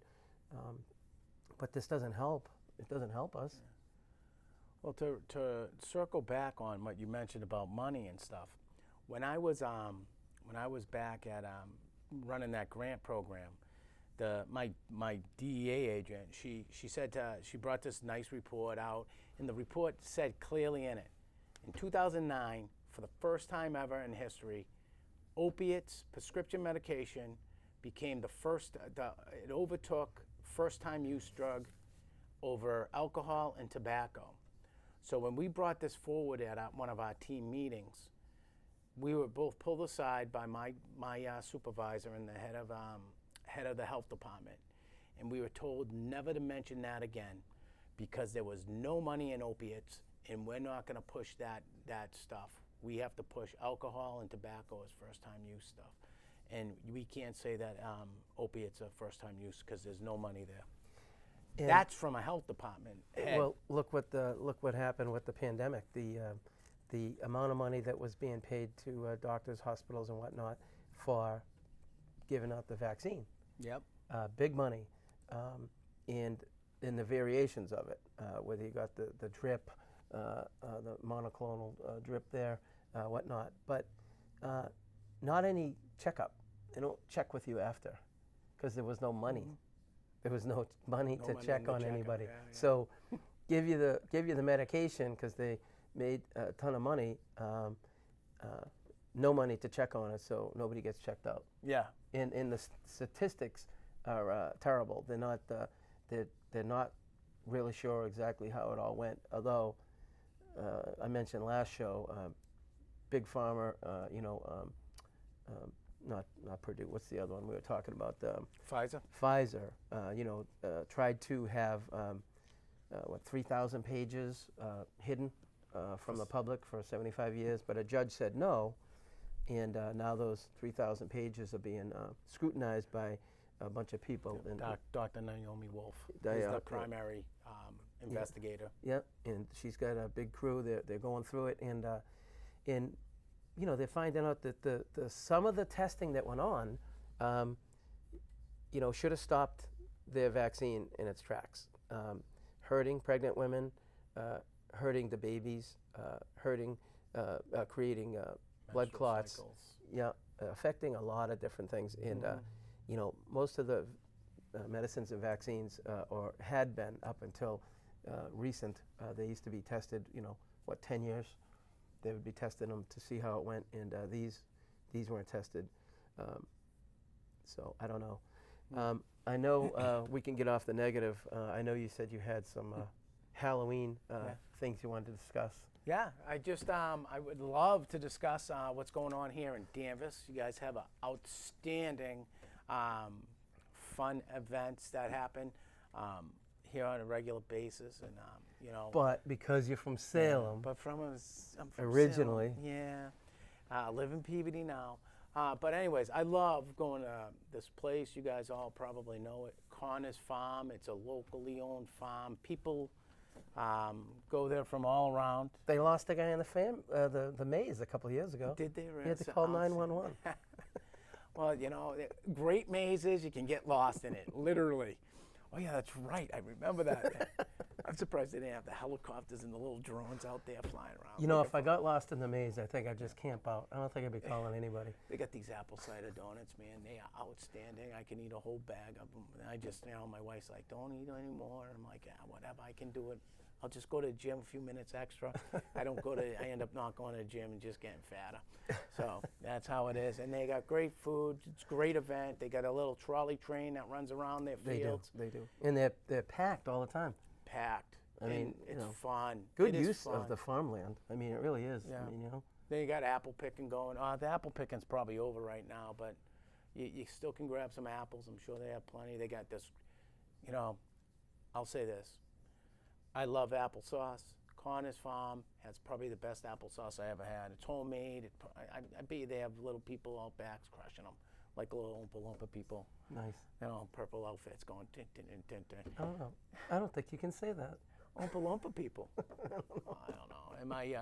[SPEAKER 1] but this doesn't help. It doesn't help us.
[SPEAKER 2] Well, to circle back on what you mentioned about money and stuff, when I was back at running that grant program, my DEA agent, she said she brought this nice report out, and the report said clearly in it, in 2009, for the first time ever in history, opiates, prescription medication, became it overtook first-time use drug over alcohol and tobacco. So when we brought this forward at one of our team meetings, we were both pulled aside by my supervisor and the head of the health department, and we were told never to mention that again because there was no money in opiates, and we're not going to push that stuff. We have to push alcohol and tobacco as first-time use stuff, and we can't say that opiates are first-time use because there's no money there. And that's from a health department head.
[SPEAKER 1] Well, look what happened with the pandemic. The amount of money that was being paid to doctors, hospitals, and whatnot for giving out the vaccine.
[SPEAKER 2] Yep.
[SPEAKER 1] Big money, and in the variations of it, whether you got the drip, the monoclonal drip there, whatnot, but not any checkup. They don't check with you after because there was no money. Mm-hmm. There was no money to check on anybody.
[SPEAKER 2] Yeah.
[SPEAKER 1] So give you the medication because they made a ton of money. No money to check on it, so nobody gets checked out.
[SPEAKER 2] Yeah.
[SPEAKER 1] And the statistics are terrible. They're not really sure exactly how it all went. Although I mentioned last show, Big Pharma, not Purdue. What's the other one we were talking about?
[SPEAKER 2] Pfizer.
[SPEAKER 1] Pfizer, tried to have 3,000 pages hidden from the public for 75 years, but a judge said no, and now those 3,000 pages are being scrutinized by a bunch of people. And
[SPEAKER 2] Dr. Naomi Wolf is the primary investigator.
[SPEAKER 1] Yeah, and she's got a big crew. They're going through it, and they're finding out that the some of the testing that went on, should have stopped their vaccine in its tracks, hurting pregnant women, hurting the babies, creating blood clots.
[SPEAKER 2] Cycles.
[SPEAKER 1] Yeah, affecting a lot of different things, and most of the medicines and vaccines, or had been up until recent, they used to be tested. 10 years. They would be testing them to see how it went, and these weren't tested. So I don't know. I know we can get off the negative. I know you said you had some Halloween things you wanted to discuss.
[SPEAKER 2] Yeah, I would love to discuss what's going on here in Danvers. You guys have outstanding fun events that happen here on a regular basis, and
[SPEAKER 1] But because you're from Salem,
[SPEAKER 2] but I'm from
[SPEAKER 1] originally,
[SPEAKER 2] Salem. Yeah, live in Peabody now. But anyways, I love going to this place. You guys all probably know it, Connor's Farm. It's a locally owned farm. People go there from all around.
[SPEAKER 1] They lost a guy in the maze a couple of years ago.
[SPEAKER 2] Did they really?
[SPEAKER 1] You had to call 911.
[SPEAKER 2] Well, great mazes, you can get lost in it, literally. Oh yeah, that's right. I remember that. I'm surprised they didn't have the helicopters and the little drones out there flying around.
[SPEAKER 1] If I got lost in the maze, I think I'd just camp out. I don't think I'd be calling anybody.
[SPEAKER 2] They got these apple cider donuts, man. They are outstanding. I can eat a whole bag of them. And I just, my wife's like, don't eat any more. I'm like, yeah, whatever. I can do it I'll just go to the gym a few minutes extra. I end up not going to the gym and just getting fatter. So that's how it is. And they got great food. It's a great event. They got a little trolley train that runs around their fields.
[SPEAKER 1] They do. And they're packed all the time.
[SPEAKER 2] Packed.
[SPEAKER 1] I mean,
[SPEAKER 2] it's fun.
[SPEAKER 1] Good
[SPEAKER 2] It is
[SPEAKER 1] use
[SPEAKER 2] fun.
[SPEAKER 1] of the farmland. I mean, it really is.
[SPEAKER 2] Yeah.
[SPEAKER 1] I mean,
[SPEAKER 2] Then you got apple picking going. The apple picking's probably over right now, but you still can grab some apples. I'm sure they have plenty. They got this, I'll say this. I love applesauce. Connor's Farm has probably the best applesauce I ever had. It's homemade. I bet you they have little people out back crushing them, like little Oompa Loompa people.
[SPEAKER 1] nice.
[SPEAKER 2] Purple outfits going tin, tin, tin, tin, tin.
[SPEAKER 1] I don't know. I don't think you can say that.
[SPEAKER 2] Oompa Loompa people. I don't know. Am I,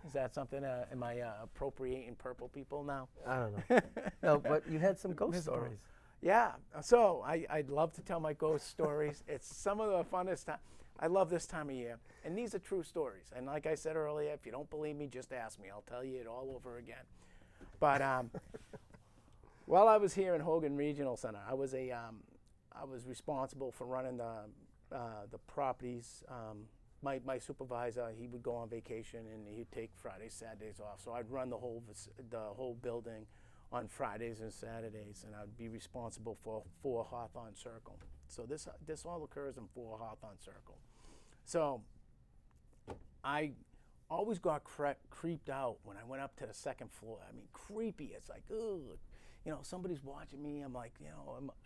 [SPEAKER 2] is that something, am I appropriating purple people now?
[SPEAKER 1] I don't know. No, but you had some ghost
[SPEAKER 2] Visible.
[SPEAKER 1] stories.
[SPEAKER 2] Yeah, so I'd love to tell my ghost stories. It's some of the funnest time. I love this time of year, and these are true stories. And like I said earlier, if you don't believe me, just ask me. I'll tell you it all over again. But while I was here in Hogan Regional Center, I was responsible for running the properties. My supervisor, he would go on vacation and he'd take Fridays, Saturdays off. So I'd run the whole building on Fridays and Saturdays, and I'd be responsible for 4 Hawthorne Circle. So this all occurs in 4 Hawthorne Circle. So I always got creeped out when I went up to the 2nd floor. I mean, creepy. It's like, ugh, somebody's watching me. I'm like,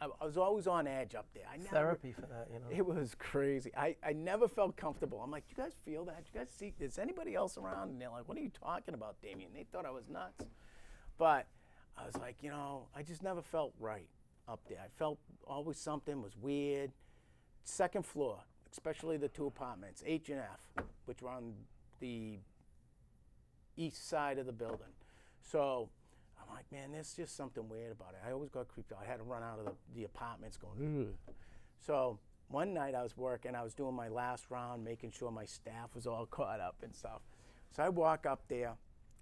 [SPEAKER 2] I was always on edge up there.
[SPEAKER 1] Therapy for that,
[SPEAKER 2] It was crazy. I never felt comfortable. I'm like, you guys feel that? You guys see? Is anybody else around? And they're like, what are you talking about, Damien? They thought I was nuts. But I was like, I just never felt right up there. I felt always something was weird. 2nd floor, especially the 2 apartments, H and F, which were on the east side of the building. So I'm like, man, there's just something weird about it. I always got creeped out. I had to run out of the apartments going, ugh. So one night I was working, I was doing my last round, making sure my staff was all caught up and stuff. So I walk up there,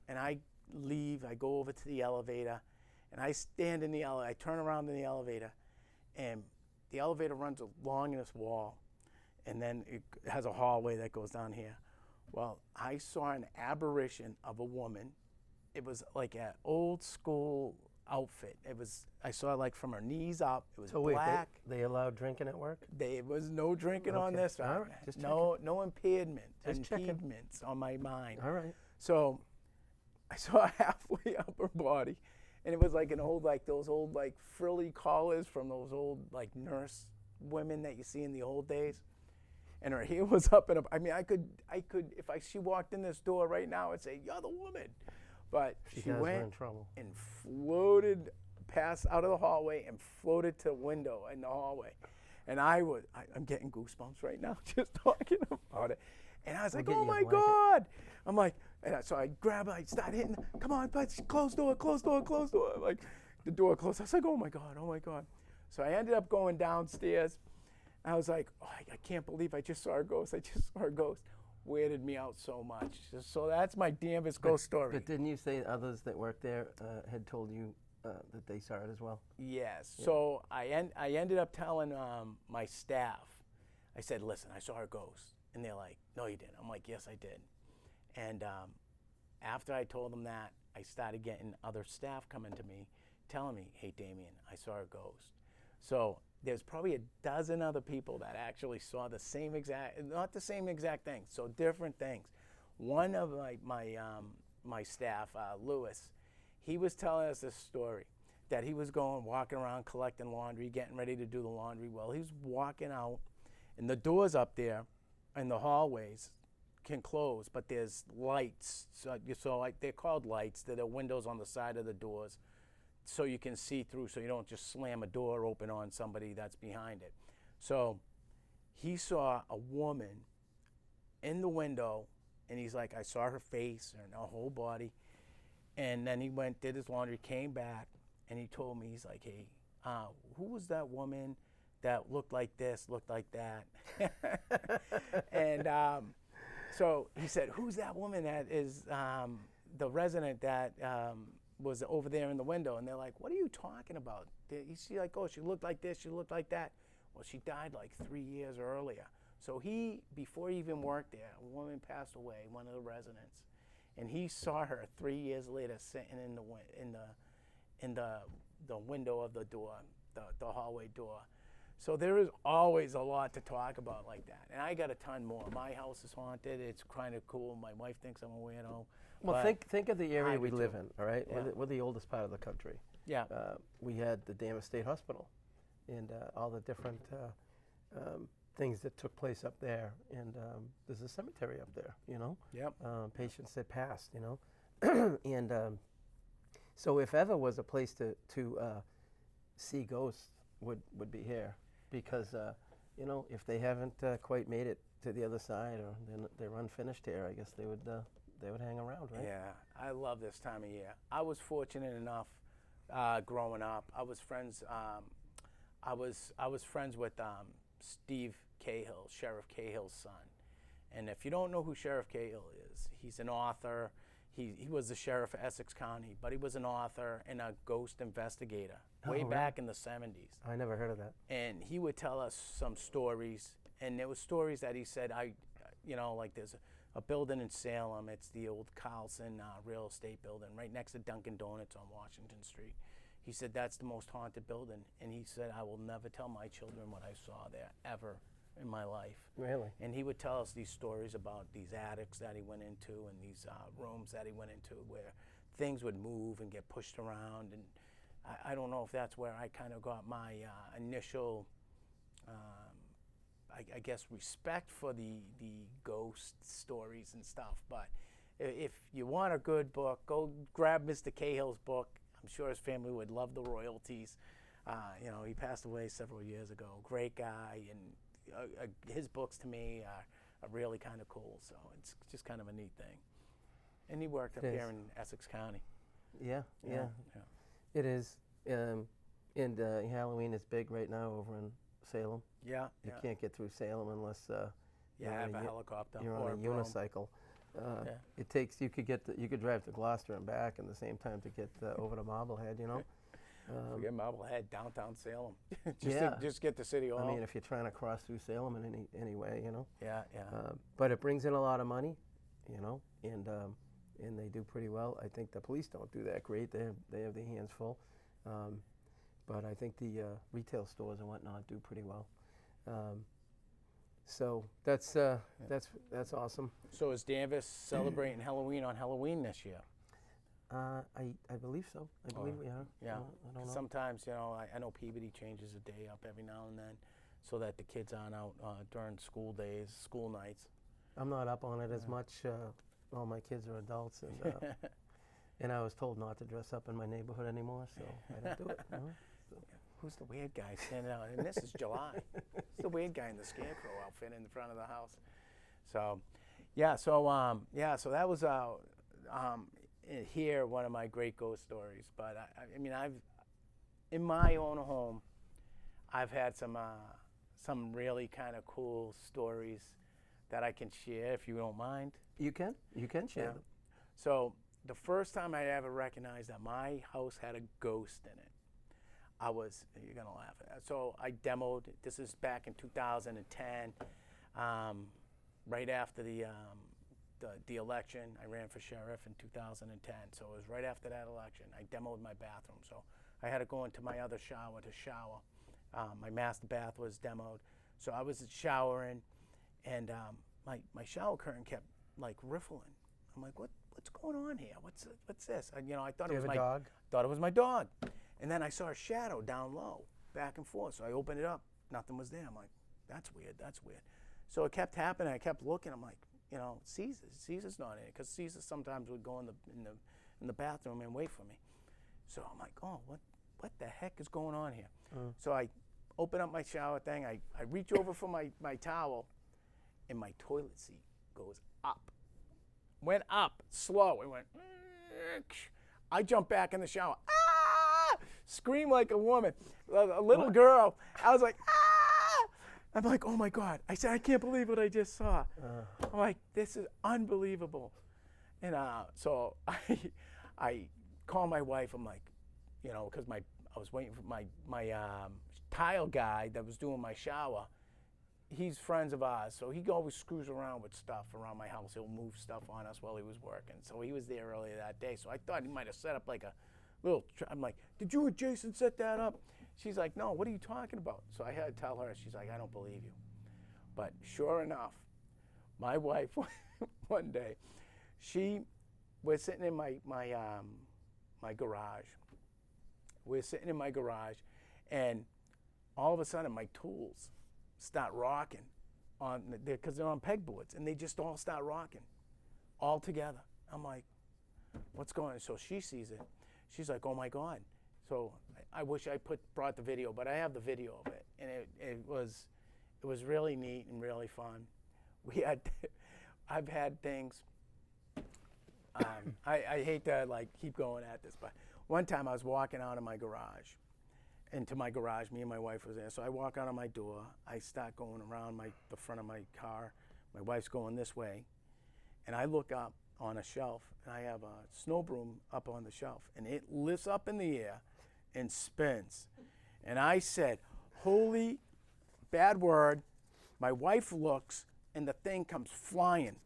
[SPEAKER 2] and I leave, I go over to the elevator, and I stand in the elevator, I turn around in the elevator, and the elevator runs along this wall, and then it has a hallway that goes down here. Well, I saw an apparition of a woman. It was like an old school outfit. I saw like from her knees up. It was
[SPEAKER 1] So wait,
[SPEAKER 2] black.
[SPEAKER 1] they allowed drinking at work?
[SPEAKER 2] There was no drinking on
[SPEAKER 1] Okay.
[SPEAKER 2] this.
[SPEAKER 1] All right, just
[SPEAKER 2] no impediment,
[SPEAKER 1] Just checking.
[SPEAKER 2] impediments on my mind.
[SPEAKER 1] All right.
[SPEAKER 2] So I saw halfway up her body, and it was like those old frilly collars from those old nurse women that you see in the old days. And her hair was up and up. I mean, I could if she walked in this door right now, I'd say, "You're the woman." But she
[SPEAKER 1] We're
[SPEAKER 2] went
[SPEAKER 1] in trouble.
[SPEAKER 2] and floated past out of the hallway and floated to the window in the hallway. And I'm getting goosebumps right now just talking about it. And I was like,
[SPEAKER 1] get
[SPEAKER 2] oh
[SPEAKER 1] you a
[SPEAKER 2] my
[SPEAKER 1] blanket.
[SPEAKER 2] God. I'm like, so I grab it, I start hitting, come on, but close door, close door, close door. Like the door closed. I was like, oh my God, oh my God. So I ended up going downstairs. I was like, oh, I can't believe I just saw a ghost. I just saw a ghost. Weirded me out so much. So that's my damnedest ghost story.
[SPEAKER 1] But didn't you say others that worked there had told you that they saw it as well?
[SPEAKER 2] Yes. So I ended up telling my staff. I said, listen, I saw a ghost. And they're like, no, you didn't. I'm like, yes, I did. And after I told them that, I started getting other staff coming to me, telling me, hey, Damien, I saw a ghost. So there's probably a dozen other people that actually saw the same exact, not the same exact thing, so different things. One of my staff, Lewis, he was telling us this story that he was walking around collecting laundry, getting ready to do the laundry. Well, he was walking out, and the doors up there in the hallways can close, but there's lights. So like they're called lights. They're the windows on the side of the doors, so you can see through, so you don't just slam a door open on somebody that's behind it. So he saw a woman in the window, and he's like, I saw her face and her whole body. And then he went, did his laundry, came back, and he told me, he's like, hey, who was that woman that looked like this, looked like that? And so he said, who's that woman that is the resident that was over there in the window? And they're like, what are you talking about? You see, like, oh, she looked like this, she looked like that. Well, she died like 3 years earlier. So he, before he even worked there, a woman passed away, one of the residents, and he saw her 3 years later sitting in the window of the door, the hallway door. So there is always a lot to talk about like that. And I got a ton more. My house is haunted. It's kind of cool. My wife thinks I'm a weirdo.
[SPEAKER 1] Well, think of the area
[SPEAKER 2] I
[SPEAKER 1] we
[SPEAKER 2] do
[SPEAKER 1] live
[SPEAKER 2] too.
[SPEAKER 1] in, all right?
[SPEAKER 2] Yeah.
[SPEAKER 1] We're the oldest part of the country.
[SPEAKER 2] Yeah.
[SPEAKER 1] We had the Dama State Hospital and all the different things that took place up there. And there's a cemetery up there, you know?
[SPEAKER 2] Yep.
[SPEAKER 1] Patients that passed, you know? And so if ever was a place to see ghosts would be here. Because, you know, if they haven't quite made it to the other side or they're unfinished here, I guess they would hang around, right?
[SPEAKER 2] Yeah, I love this time of year. I was fortunate enough growing up. I was friends. I was friends with Steve Cahill, Sheriff Cahill's son. And if you don't know who Sheriff Cahill is, he's an author. He was the sheriff of Essex County, but he was an author and a ghost investigator way
[SPEAKER 1] really?
[SPEAKER 2] back in the 70s.
[SPEAKER 1] I never heard of that.
[SPEAKER 2] And he would tell us some stories, and there were stories that he said, like there's a building in Salem. It's the old Carlson real estate building right next to Dunkin' Donuts on Washington Street. He said that's the most haunted building, and he said I will never tell my children what I saw there ever in my life.
[SPEAKER 1] Really?
[SPEAKER 2] And he would tell us these stories about these attics that he went into and these rooms that he went into where things would move and get pushed around. And I don't know if that's where I kind of got my initial, I guess, respect for the ghost stories and stuff. But if you want a good book, go grab Mr. Cahill's book. I'm sure his family would love the royalties. He passed away several years ago. Great guy, and his books to me are really kind of cool. So it's just kind of a neat thing. And he worked up here in Essex County.
[SPEAKER 1] Yeah. It is. And Halloween is big right now over in Salem.
[SPEAKER 2] Yeah.
[SPEAKER 1] You can't get through Salem unless
[SPEAKER 2] you have a helicopter
[SPEAKER 1] you're
[SPEAKER 2] or
[SPEAKER 1] on a
[SPEAKER 2] broom.
[SPEAKER 1] unicycle. It takes you could drive to Gloucester and back in the same time to get over to Marblehead, you know.
[SPEAKER 2] Forget Marblehead, downtown Salem. just get the city hall.
[SPEAKER 1] I mean, if you're trying to cross through Salem in any way, you know.
[SPEAKER 2] Yeah.
[SPEAKER 1] But it brings in a lot of money, you know, and they do pretty well. I think the police don't do that great. They have their hands full. But I think the retail stores and whatnot do pretty well. So that's awesome.
[SPEAKER 2] So is Danvers celebrating Halloween on Halloween this year?
[SPEAKER 1] I believe so. I believe we are.
[SPEAKER 2] Yeah.
[SPEAKER 1] I don't know.
[SPEAKER 2] Sometimes, I know Peabody changes a day up every now and then so that the kids aren't out during school days, school nights.
[SPEAKER 1] I'm not up on it as much. All my kids are adults, and and I was told not to dress up in my neighborhood anymore, so I don't do it. You know?
[SPEAKER 2] Who's the weird guy standing out? And this is July. It's the weird guy in the scarecrow outfit in the front of the house. So, so that was here one of my great ghost stories. But I mean, I've in my own home, I've had some really kind of cool stories that I can share if you don't mind.
[SPEAKER 1] You can share them.
[SPEAKER 2] So the first time I ever recognized that my house had a ghost in it, you're gonna laugh at that. So I demoed, this is back in 2010, right after the election. I ran for sheriff in 2010. So it was right after that election. I demoed my bathroom. So I had to go into my other shower to shower. My master bath was demoed. So I was showering, and my shower curtain kept like riffling. I'm like, what's going on here? What's this? And, I thought
[SPEAKER 1] Do
[SPEAKER 2] it
[SPEAKER 1] you
[SPEAKER 2] was
[SPEAKER 1] have a dog?
[SPEAKER 2] Thought it was my dog. And then I saw a shadow down low, back and forth. So I opened it up. Nothing was there. I'm like, that's weird. So it kept happening. I kept looking. I'm like, Caesar's not in it, because Caesar sometimes would go in the bathroom and wait for me. So I'm like, oh, what the heck is going on here? So I open up my shower thing. I reach over for my towel, and my toilet seat goes up. Went up slow. It went. I jumped back in the shower. Scream like a woman, a little girl. I was like, ah! I'm like, oh my God. I said, I can't believe what I just saw. I'm like, this is unbelievable. And so I call my wife. I'm like, because I was waiting for my tile guy that was doing my shower. he's friends of ours, so he always screws around with stuff around my house. He'll move stuff on us while he was working. So he was there earlier that day. So I thought he might have set up like a little. I'm like, did you and Jason set that up? She's like, no. What are you talking about? So I had to tell her. She's like, I don't believe you. But sure enough, my wife one day, we're sitting in my garage. We're sitting in my garage, and all of a sudden my tools start rocking because they're on pegboards, and they just all start rocking all together. I'm like, what's going on? So she sees it. She's like, oh my God. So I wish I brought the video, but I have the video of it, and it was really neat and really fun. I've had things. I hate to like keep going at this, but one time I was walking out of my garage, into my garage. Me and my wife was there. So I walk out of my door. I start going around the front of my car. My wife's going this way, and I look up on a shelf, and I have a snow broom up on the shelf, and it lifts up in the air and spins. And I said, holy, bad word. My wife looks, and the thing comes flying.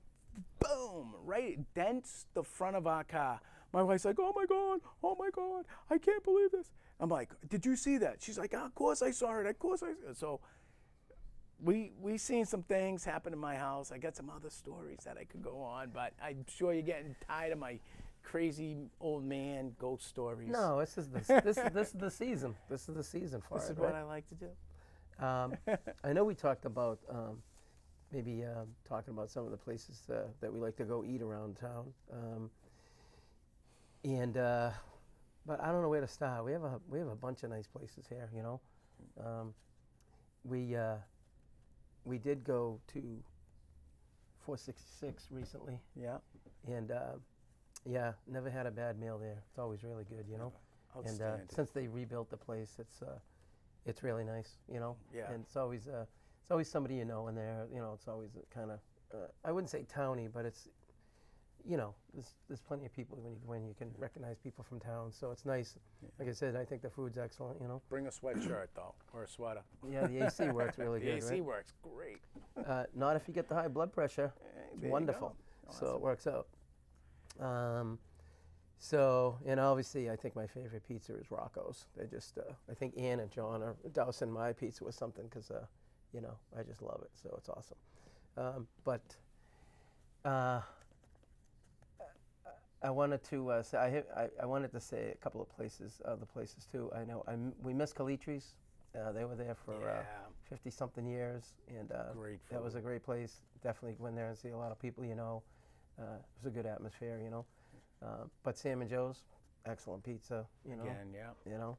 [SPEAKER 2] Boom, right, dents the front of our car. My wife's like, oh my God, I can't believe this. I'm like, did you see that? She's like, of course I saw it, of course I saw it. So we seen some things happen in my house. I got some other stories that I could go on, but I'm sure you're getting tired of my crazy old man ghost stories.
[SPEAKER 1] No, this is the season. This is the season for
[SPEAKER 2] This
[SPEAKER 1] it.
[SPEAKER 2] is what
[SPEAKER 1] right?
[SPEAKER 2] I like to do.
[SPEAKER 1] I know we talked about maybe talking about some of the places that we like to go eat around town, but I don't know where to start. We have a bunch of nice places here, you know. We did go to 466 recently,
[SPEAKER 2] Yeah.
[SPEAKER 1] and yeah, never had a bad meal there. It's always really good, you know. And
[SPEAKER 2] Outstanding.
[SPEAKER 1] since they rebuilt the place, it's really nice, you know.
[SPEAKER 2] Yeah.
[SPEAKER 1] And it's always somebody you know in there. You know, it's always kind of I wouldn't say towny, but it's, you know, there's plenty of people when you can recognize people from town. So it's nice.
[SPEAKER 2] Yeah.
[SPEAKER 1] Like I said, I think the food's excellent. You know.
[SPEAKER 2] Bring a sweatshirt though, or a sweater.
[SPEAKER 1] Yeah, the AC works really
[SPEAKER 2] The
[SPEAKER 1] good.
[SPEAKER 2] AC
[SPEAKER 1] right?
[SPEAKER 2] works great.
[SPEAKER 1] Not if you get the high blood pressure. It's
[SPEAKER 2] There you
[SPEAKER 1] wonderful.
[SPEAKER 2] go. Oh,
[SPEAKER 1] So
[SPEAKER 2] that's
[SPEAKER 1] it works out. So, and obviously, I think my favorite pizza is Rocco's. They just, I think Ann and John are dousing my pizza with something because, you know, I just love it. So it's awesome. But I wanted to say, I wanted to say a couple of places, other places too. I know we miss Calitri's. They were there for
[SPEAKER 2] Yeah.
[SPEAKER 1] 50-something years, and
[SPEAKER 2] Great
[SPEAKER 1] that was
[SPEAKER 2] food.
[SPEAKER 1] a great place. Definitely go in there and see a lot of people you know. It was a good atmosphere, you know. But Sam and Joe's, excellent pizza, you know.
[SPEAKER 2] Again, yeah.
[SPEAKER 1] You know,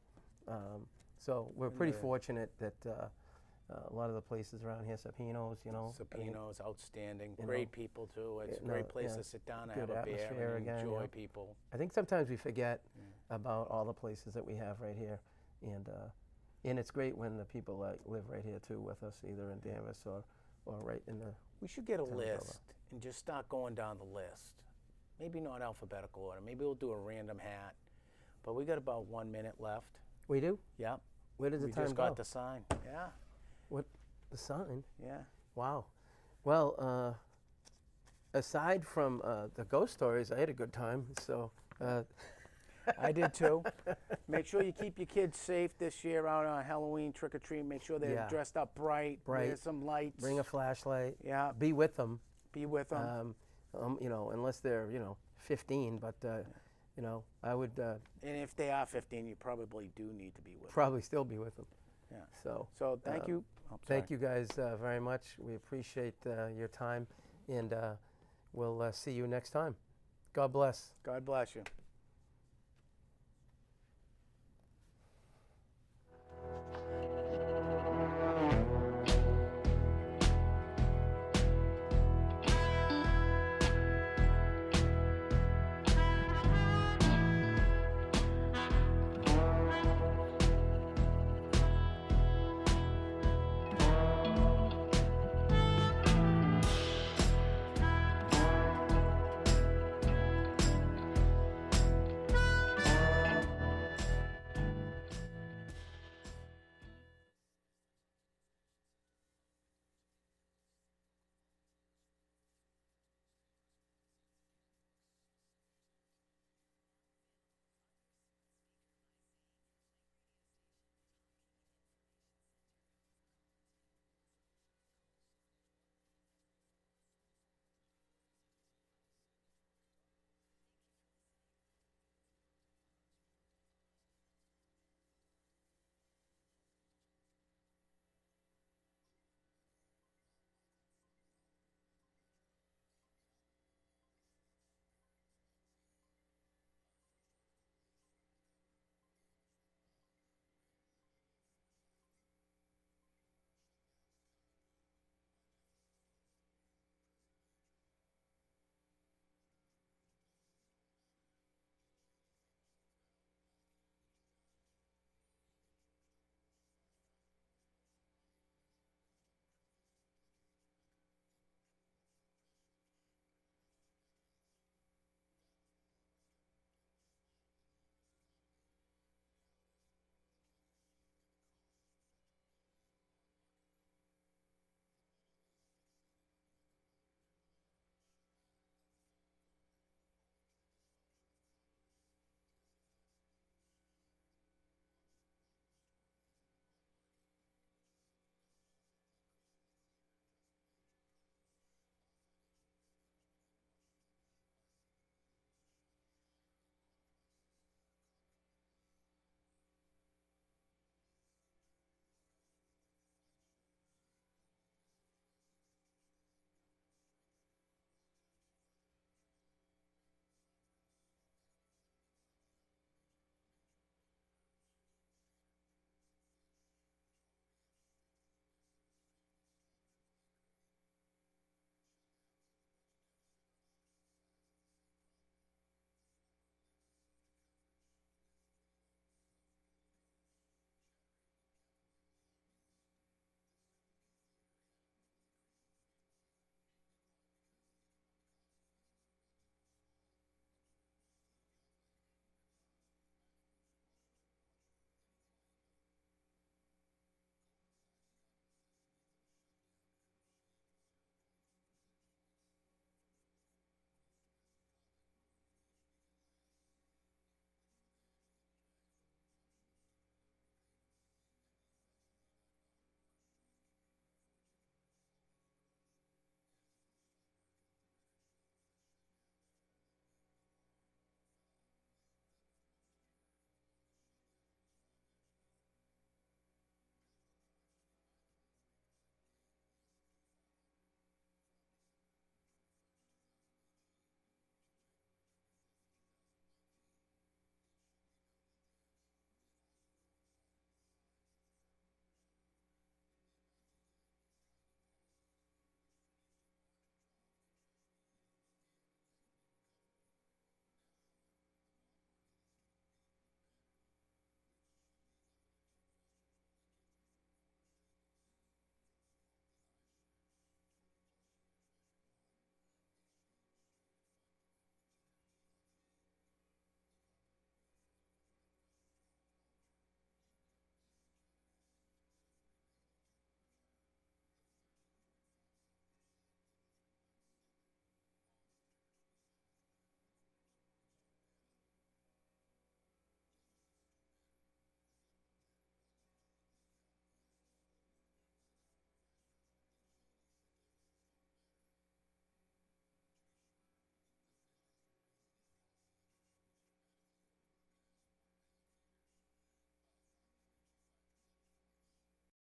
[SPEAKER 1] so we're
[SPEAKER 2] And
[SPEAKER 1] pretty
[SPEAKER 2] the-
[SPEAKER 1] fortunate that a lot of the places around here, Sapino's, you know. I mean,
[SPEAKER 2] Sapino's outstanding.
[SPEAKER 1] you
[SPEAKER 2] Great
[SPEAKER 1] know,
[SPEAKER 2] people too. It's a
[SPEAKER 1] no,
[SPEAKER 2] great place
[SPEAKER 1] yeah,
[SPEAKER 2] to sit down and
[SPEAKER 1] good
[SPEAKER 2] have a beer
[SPEAKER 1] atmosphere
[SPEAKER 2] and
[SPEAKER 1] again,
[SPEAKER 2] enjoy
[SPEAKER 1] yeah.
[SPEAKER 2] people.
[SPEAKER 1] I think sometimes we forget about all the places that we have right here, and it's great when the people live right here too with us, either in Danvers or right in the.
[SPEAKER 2] We should get a
[SPEAKER 1] Town of Dover.
[SPEAKER 2] list and just start going down the list. Maybe not alphabetical order. Maybe we'll do a random hat. But we got about 1 minute left.
[SPEAKER 1] We do.
[SPEAKER 2] Yep.
[SPEAKER 1] Where did the
[SPEAKER 2] We
[SPEAKER 1] time
[SPEAKER 2] just
[SPEAKER 1] go?
[SPEAKER 2] got the sign. Yeah.
[SPEAKER 1] The sign.
[SPEAKER 2] Yeah.
[SPEAKER 1] Wow. Well, aside from the ghost stories, I had a good time. So.
[SPEAKER 2] I did too. Make sure you keep your kids safe this year out on Halloween trick or treat. Make sure they're
[SPEAKER 1] Yeah.
[SPEAKER 2] dressed up bright.
[SPEAKER 1] Bright.
[SPEAKER 2] Wear some lights.
[SPEAKER 1] Bring a flashlight.
[SPEAKER 2] Yeah.
[SPEAKER 1] Be with them.
[SPEAKER 2] Be with them.
[SPEAKER 1] You know, unless they're 15. But you know, I would
[SPEAKER 2] and if they are 15, you probably do need to be with them.
[SPEAKER 1] probably still be with them.
[SPEAKER 2] Yeah.
[SPEAKER 1] So.
[SPEAKER 2] So thank you. Oh,
[SPEAKER 1] Thank
[SPEAKER 2] sorry.
[SPEAKER 1] you guys very much. We appreciate your time, and we'll see you next time. God bless.
[SPEAKER 2] God bless you.